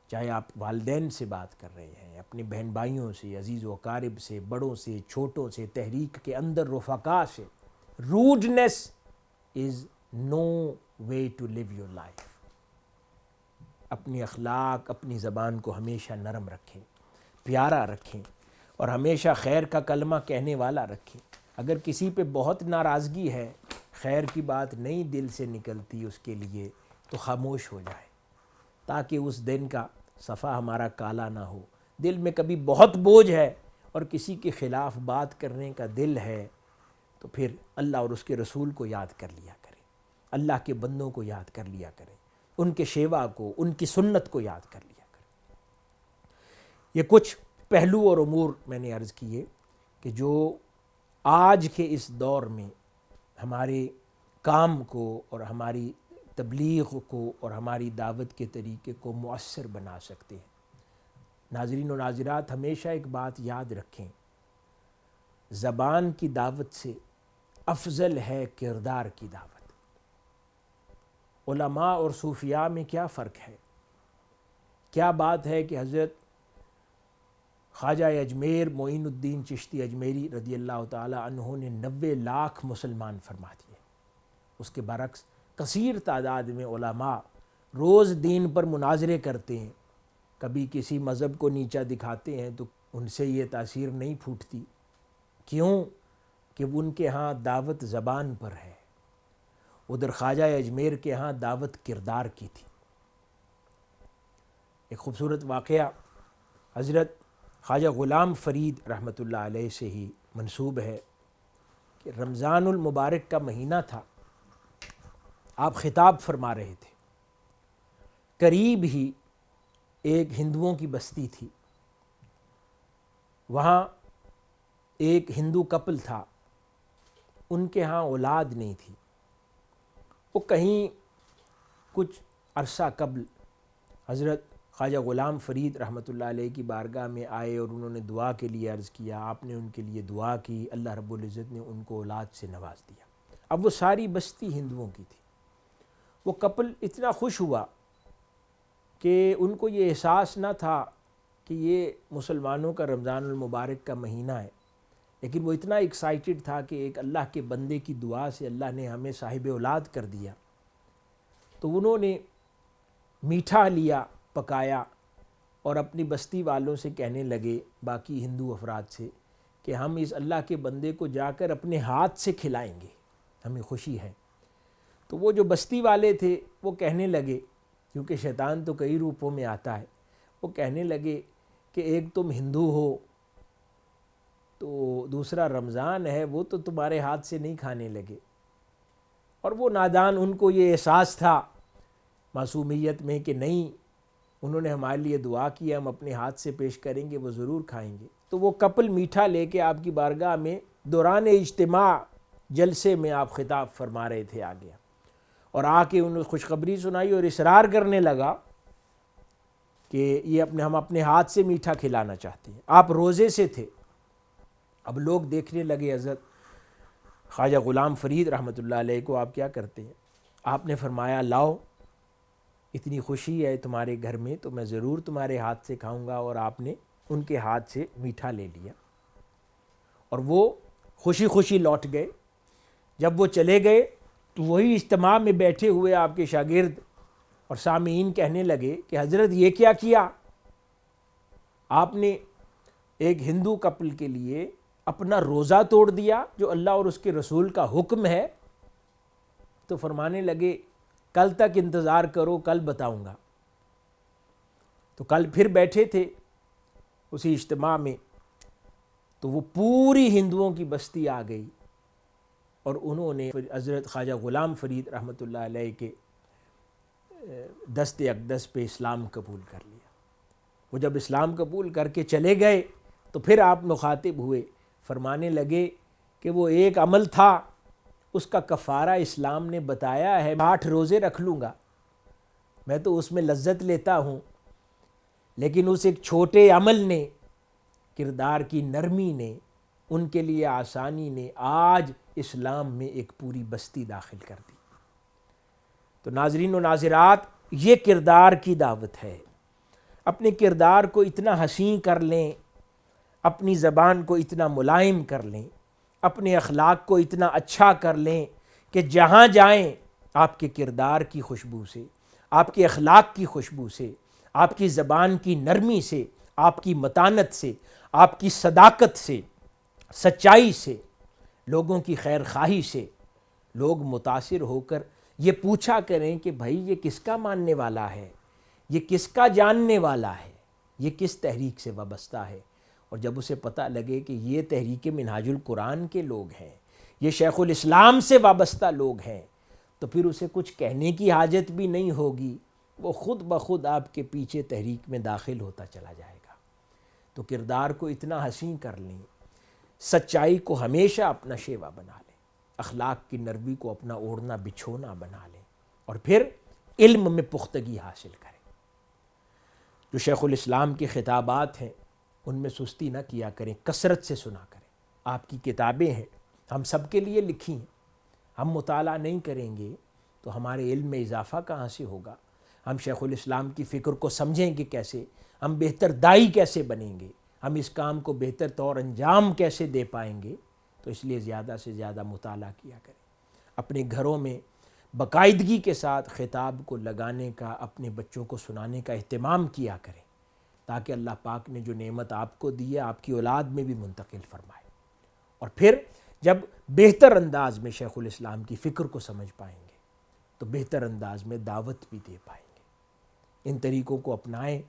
چاہے آپ والدین سے بات کر رہے ہیں، اپنے بہن بھائیوں سے، عزیز و اقارب سے، بڑوں سے، چھوٹوں سے، تحریک کے اندر رفقا سے، rudeness is no way to live your life. اپنی اخلاق، اپنی زبان کو ہمیشہ نرم رکھیں، پیارا رکھیں، اور ہمیشہ خیر کا کلمہ کہنے والا رکھیں۔ اگر کسی پہ بہت ناراضگی ہے، خیر کی بات نہیں دل سے نکلتی اس کے لیے، تو خاموش ہو جائے تاکہ اس دن کا صفحہ ہمارا کالا نہ ہو۔ دل میں کبھی بہت بوجھ ہے اور کسی کے خلاف بات کرنے کا دل ہے، تو پھر اللہ اور اس کے رسول کو یاد کر لیا کریں، اللہ کے بندوں کو یاد کر لیا کریں، ان کے شیوا کو، ان کی سنت کو یاد کر لیا کریں۔ یہ کچھ پہلو اور امور میں نے عرض کیے کہ جو آج کے اس دور میں ہمارے کام کو اور ہماری تبلیغ کو اور ہماری دعوت کے طریقے کو مؤثر بنا سکتے ہیں۔ ناظرین و ناظرات، ہمیشہ ایک بات یاد رکھیں، زبان کی دعوت سے افضل ہے کردار کی دعوت۔ علماء اور صوفیاء میں کیا فرق ہے؟ کیا بات ہے کہ حضرت خواجہ اجمیر معین الدین چشتی اجمیری رضی اللہ تعالی عنہ نے 90 لاکھ مسلمان فرما دیے، اس کے برعکس کثیر تعداد میں علماء روز دین پر مناظرے کرتے ہیں، کبھی کسی مذہب کو نیچا دکھاتے ہیں تو ان سے یہ تاثیر نہیں پھوٹتی، کیوں کہ ان کے ہاں دعوت زبان پر ہے، ادھر خواجہ اجمیر کے ہاں دعوت کردار کی تھی۔ ایک خوبصورت واقعہ حضرت خواجہ غلام فرید رحمۃ اللہ علیہ سے ہی منسوب ہے کہ رمضان المبارک کا مہینہ تھا، آپ خطاب فرما رہے تھے، قریب ہی ایک ہندوؤں کی بستی تھی، وہاں ایک ہندو کپل تھا، ان کے ہاں اولاد نہیں تھی، وہ کہیں کچھ عرصہ قبل حضرت خواجہ غلام فرید رحمۃ اللہ علیہ کی بارگاہ میں آئے اور انہوں نے دعا کے لیے عرض کیا، آپ نے ان کے لیے دعا کی، اللہ رب العزت نے ان کو اولاد سے نواز دیا۔ اب وہ ساری بستی ہندوؤں کی تھی۔ وہ کپل اتنا خوش ہوا کہ ان کو یہ احساس نہ تھا کہ یہ مسلمانوں کا رمضان المبارک کا مہینہ ہے، لیکن وہ اتنا ایکسائٹڈ تھا کہ ایک اللہ کے بندے کی دعا سے اللہ نے ہمیں صاحب اولاد کر دیا۔ تو انہوں نے میٹھا لیا، پکایا، اور اپنی بستی والوں سے کہنے لگے، باقی ہندو افراد سے، کہ ہم اس اللہ کے بندے کو جا کر اپنے ہاتھ سے کھلائیں گے، ہمیں خوشی ہے۔ تو وہ جو بستی والے تھے وہ کہنے لگے، کیونکہ شیطان تو کئی روپوں میں آتا ہے، وہ کہنے لگے کہ ایک تم ہندو ہو تو دوسرا رمضان ہے، وہ تو تمہارے ہاتھ سے نہیں کھانے لگے۔ اور وہ نادان، ان کو یہ احساس تھا معصومیت میں کہ نہیں، انہوں نے ہمارے لیے دعا کی، ہم اپنے ہاتھ سے پیش کریں گے، وہ ضرور کھائیں گے۔ تو وہ کپل میٹھا لے کے آپ کی بارگاہ میں دوران اجتماع جلسے میں آپ خطاب فرما رہے تھے، آ گیا اور آ کے انہوں نے خوشخبری سنائی اور اصرار کرنے لگا کہ یہ ہم اپنے ہاتھ سے میٹھا کھلانا چاہتے ہیں۔ آپ روزے سے تھے۔ اب لوگ دیکھنے لگے حضرت خواجہ غلام فرید رحمۃ اللہ علیہ کو آپ کیا کرتے ہیں۔ آپ نے فرمایا، لاؤ، اتنی خوشی ہے تمہارے گھر میں تو میں ضرور تمہارے ہاتھ سے کھاؤں گا، اور آپ نے ان کے ہاتھ سے میٹھا لے لیا اور وہ خوشی خوشی لوٹ گئے۔ جب وہ چلے گئے تو وہی اجتماع میں بیٹھے ہوئے آپ کے شاگرد اور سامعین کہنے لگے کہ حضرت یہ کیا کیا، آپ نے ایک ہندو کپل کے لیے اپنا روزہ توڑ دیا جو اللہ اور اس کے رسول کا حکم ہے۔ تو فرمانے لگے، کل تک انتظار کرو، کل بتاؤں گا۔ تو کل پھر بیٹھے تھے اسی اجتماع میں، تو وہ پوری ہندوؤں کی بستی آ گئی اور انہوں نے حضرت خواجہ غلام فرید رحمۃ اللہ علیہ کے دست اقدس پہ اسلام قبول کر لیا۔ وہ جب اسلام قبول کر کے چلے گئے تو پھر آپ مخاطب ہوئے، فرمانے لگے کہ وہ ایک عمل تھا، اس کا کفارہ اسلام نے بتایا ہے، 8 روزے رکھ لوں گا، میں تو اس میں لذت لیتا ہوں، لیکن اس ایک چھوٹے عمل نے، کردار کی نرمی نے، ان کے لیے آسانی نے آج اسلام میں ایک پوری بستی داخل کر دی۔ تو ناظرین و ناظرات، یہ کردار کی دعوت ہے۔ اپنے کردار کو اتنا حسین کر لیں، اپنی زبان کو اتنا ملائم کر لیں، اپنے اخلاق کو اتنا اچھا کر لیں کہ جہاں جائیں آپ کے کردار کی خوشبو سے، آپ کے اخلاق کی خوشبو سے، آپ کی زبان کی نرمی سے، آپ کی متانت سے، آپ کی صداقت سے، سچائی سے، لوگوں کی خیر خواہی سے لوگ متاثر ہو کر یہ پوچھا کریں کہ بھائی یہ کس کا ماننے والا ہے، یہ کس کا جاننے والا ہے، یہ کس تحریک سے وابستہ ہے۔ اور جب اسے پتہ لگے کہ یہ تحریک منہاج القرآن کے لوگ ہیں، یہ شیخ الاسلام سے وابستہ لوگ ہیں، تو پھر اسے کچھ کہنے کی حاجت بھی نہیں ہوگی، وہ خود بخود آپ کے پیچھے تحریک میں داخل ہوتا چلا جائے گا۔ تو کردار کو اتنا حسین کر لیں، سچائی کو ہمیشہ اپنا شیوا بنا لیں، اخلاق کی نرمی کو اپنا اوڑھنا بچھونا بنا لیں، اور پھر علم میں پختگی حاصل کریں۔ جو شیخ الاسلام کے خطابات ہیں ان میں سستی نہ کیا کریں، کثرت سے سنا کریں۔ آپ کی کتابیں ہیں، ہم سب کے لیے لکھی ہیں، ہم مطالعہ نہیں کریں گے تو ہمارے علم میں اضافہ کہاں سے ہوگا؟ ہم شیخ الاسلام کی فکر کو سمجھیں گے کیسے؟ ہم بہتر داعی کیسے بنیں گے؟ ہم اس کام کو بہتر طور انجام کیسے دے پائیں گے؟ تو اس لیے زیادہ سے زیادہ مطالعہ کیا کریں، اپنے گھروں میں باقاعدگی کے ساتھ خطاب کو لگانے کا، اپنے بچوں کو سنانے کا اہتمام کیا کریں، تاکہ اللہ پاک نے جو نعمت آپ کو دی ہے آپ کی اولاد میں بھی منتقل فرمائے۔ اور پھر جب بہتر انداز میں شیخ الاسلام کی فکر کو سمجھ پائیں گے تو بہتر انداز میں دعوت بھی دے پائیں گے۔ ان طریقوں کو اپنائیں،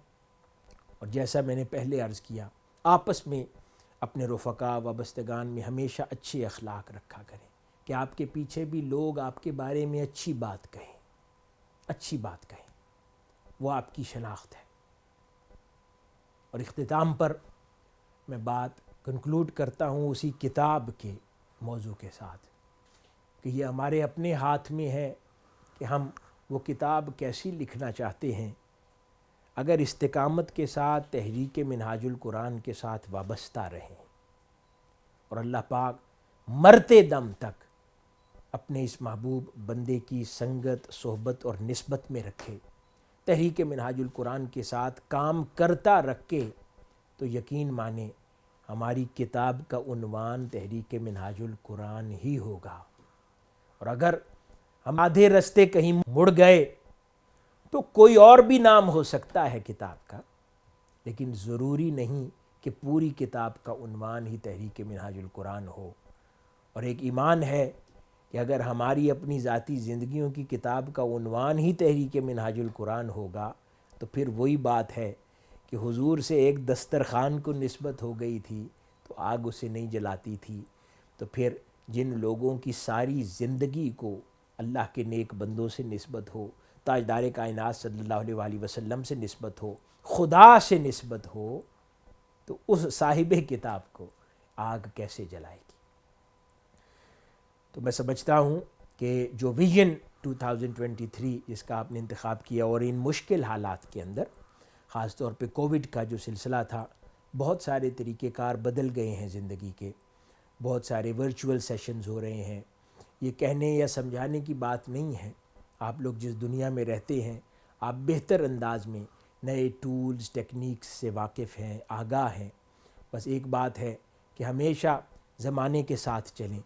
اور جیسا میں نے پہلے عرض کیا، آپس میں اپنے رفقا وابستگان میں ہمیشہ اچھے اخلاق رکھا کریں کہ آپ کے پیچھے بھی لوگ آپ کے بارے میں اچھی بات کہیں، اچھی بات کہیں، وہ آپ کی شناخت ہے۔ اور اختتام پر میں بات کنکلوڈ کرتا ہوں اسی کتاب کے موضوع کے ساتھ کہ یہ ہمارے اپنے ہاتھ میں ہے کہ ہم وہ کتاب کیسی لکھنا چاہتے ہیں۔ اگر استقامت کے ساتھ تحریک منہاج القرآن کے ساتھ وابستہ رہیں اور اللہ پاک مرتے دم تک اپنے اس محبوب بندے کی سنگت، صحبت اور نسبت میں رکھے، تحریک منہاج القرآن کے ساتھ کام کرتا رکھے، تو یقین مانے ہماری کتاب کا عنوان تحریک منہاج القرآن ہی ہوگا۔ اور اگر ہم آدھے رستے کہیں مڑ گئے تو کوئی اور بھی نام ہو سکتا ہے کتاب کا، لیکن ضروری نہیں کہ پوری کتاب کا عنوان ہی تحریک منہاج القرآن ہو۔ اور ایک ایمان ہے کہ اگر ہماری اپنی ذاتی زندگیوں کی کتاب کا عنوان ہی تحریک منہاج القرآن ہوگا تو پھر وہی بات ہے کہ حضور سے ایک دسترخوان کو نسبت ہو گئی تھی تو آگ اسے نہیں جلاتی تھی، تو پھر جن لوگوں کی ساری زندگی کو اللہ کے نیک بندوں سے نسبت ہو، تاجدار کائنات صلی اللہ علیہ وآلہ وسلم سے نسبت ہو، خدا سے نسبت ہو، تو اس صاحب کتاب کو آگ کیسے جلائے گی؟ تو میں سمجھتا ہوں کہ جو ویژن 2023 جس کا آپ نے انتخاب کیا، اور ان مشکل حالات کے اندر خاص طور پہ کووڈ کا جو سلسلہ تھا، بہت سارے طریقہ کار بدل گئے ہیں زندگی کے، بہت سارے ورچوئل سیشنز ہو رہے ہیں۔ یہ کہنے یا سمجھانے کی بات نہیں ہے، آپ لوگ جس دنیا میں رہتے ہیں آپ بہتر انداز میں نئے ٹولز ٹیکنیکس سے واقف ہیں، آگاہ ہیں۔ بس ایک بات ہے کہ ہمیشہ زمانے کے ساتھ چلیں،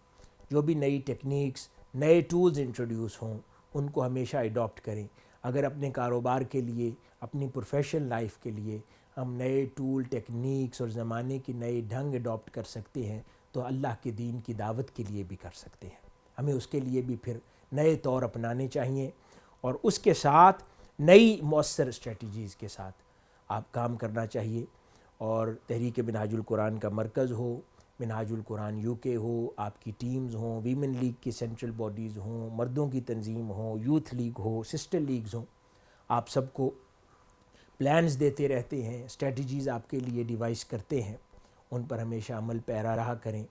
جو بھی نئی ٹیکنیکس، نئے ٹولز انٹروڈیوس ہوں ان کو ہمیشہ ایڈاپٹ کریں۔ اگر اپنے کاروبار کے لیے، اپنی پروفیشنل لائف کے لیے ہم نئے ٹول ٹیکنیکس اور زمانے کے نئے ڈھنگ ایڈاپٹ کر سکتے ہیں تو اللہ کے دین کی دعوت کے لیے بھی کر سکتے ہیں۔ ہمیں اس کے لیے بھی پھر نئے طور اپنانے چاہیے، اور اس کے ساتھ نئی مؤثر اسٹریٹجیز کے ساتھ آپ کام کرنا چاہیے۔ اور تحریک منہاج القرآن کا مرکز ہو، منہاج القرآن UK ہو، آپ کی ٹیمز ہوں، ویمن لیگ کی سینٹرل باڈیز ہوں، مردوں کی تنظیم ہو، یوتھ لیگ ہو، سسٹر لیگز ہوں، آپ سب کو پلانز دیتے رہتے ہیں، اسٹریٹجیز آپ کے لیے ڈیوائس کرتے ہیں، ان پر ہمیشہ عمل پیرا رہا کریں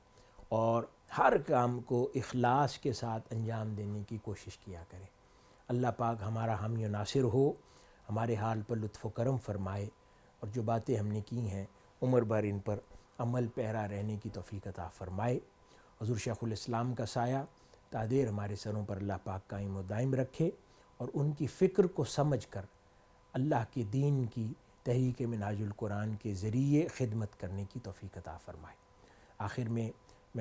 اور ہر کام کو اخلاص کے ساتھ انجام دینے کی کوشش کیا کریں۔ اللہ پاک ہمارا حامی و ناصر ہو، ہمارے حال پر لطف و کرم فرمائے، اور جو باتیں ہم نے کی ہیں عمر بھر ان پر عمل پیرا رہنے کی توفیق عطا فرمائے۔ حضور شیخ الاسلام کا سایہ تا دیر ہمارے سروں پر اللہ پاک قائم و دائم رکھے، اور ان کی فکر کو سمجھ کر اللہ کے دین کی تحریک منہاج القرآن کے ذریعے خدمت کرنے کی توفیق عطا فرمائے۔ آخر میں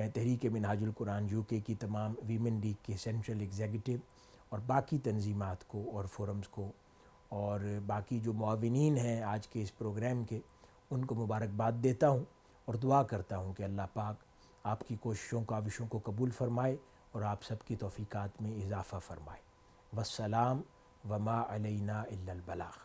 تحریک منہاج القرآن UK کی تمام ویمن لیگ کے سینٹرل ایگزیکٹو اور باقی تنظیمات کو اور فورمز کو اور باقی جو معاونین ہیں آج کے اس پروگرام کے، ان کو مبارکباد دیتا ہوں اور دعا کرتا ہوں کہ اللہ پاک آپ کی کوششوں کاوشوں کو قبول فرمائے اور آپ سب کی توفیقات میں اضافہ فرمائے۔ والسلام وما علینا الا البلاغ۔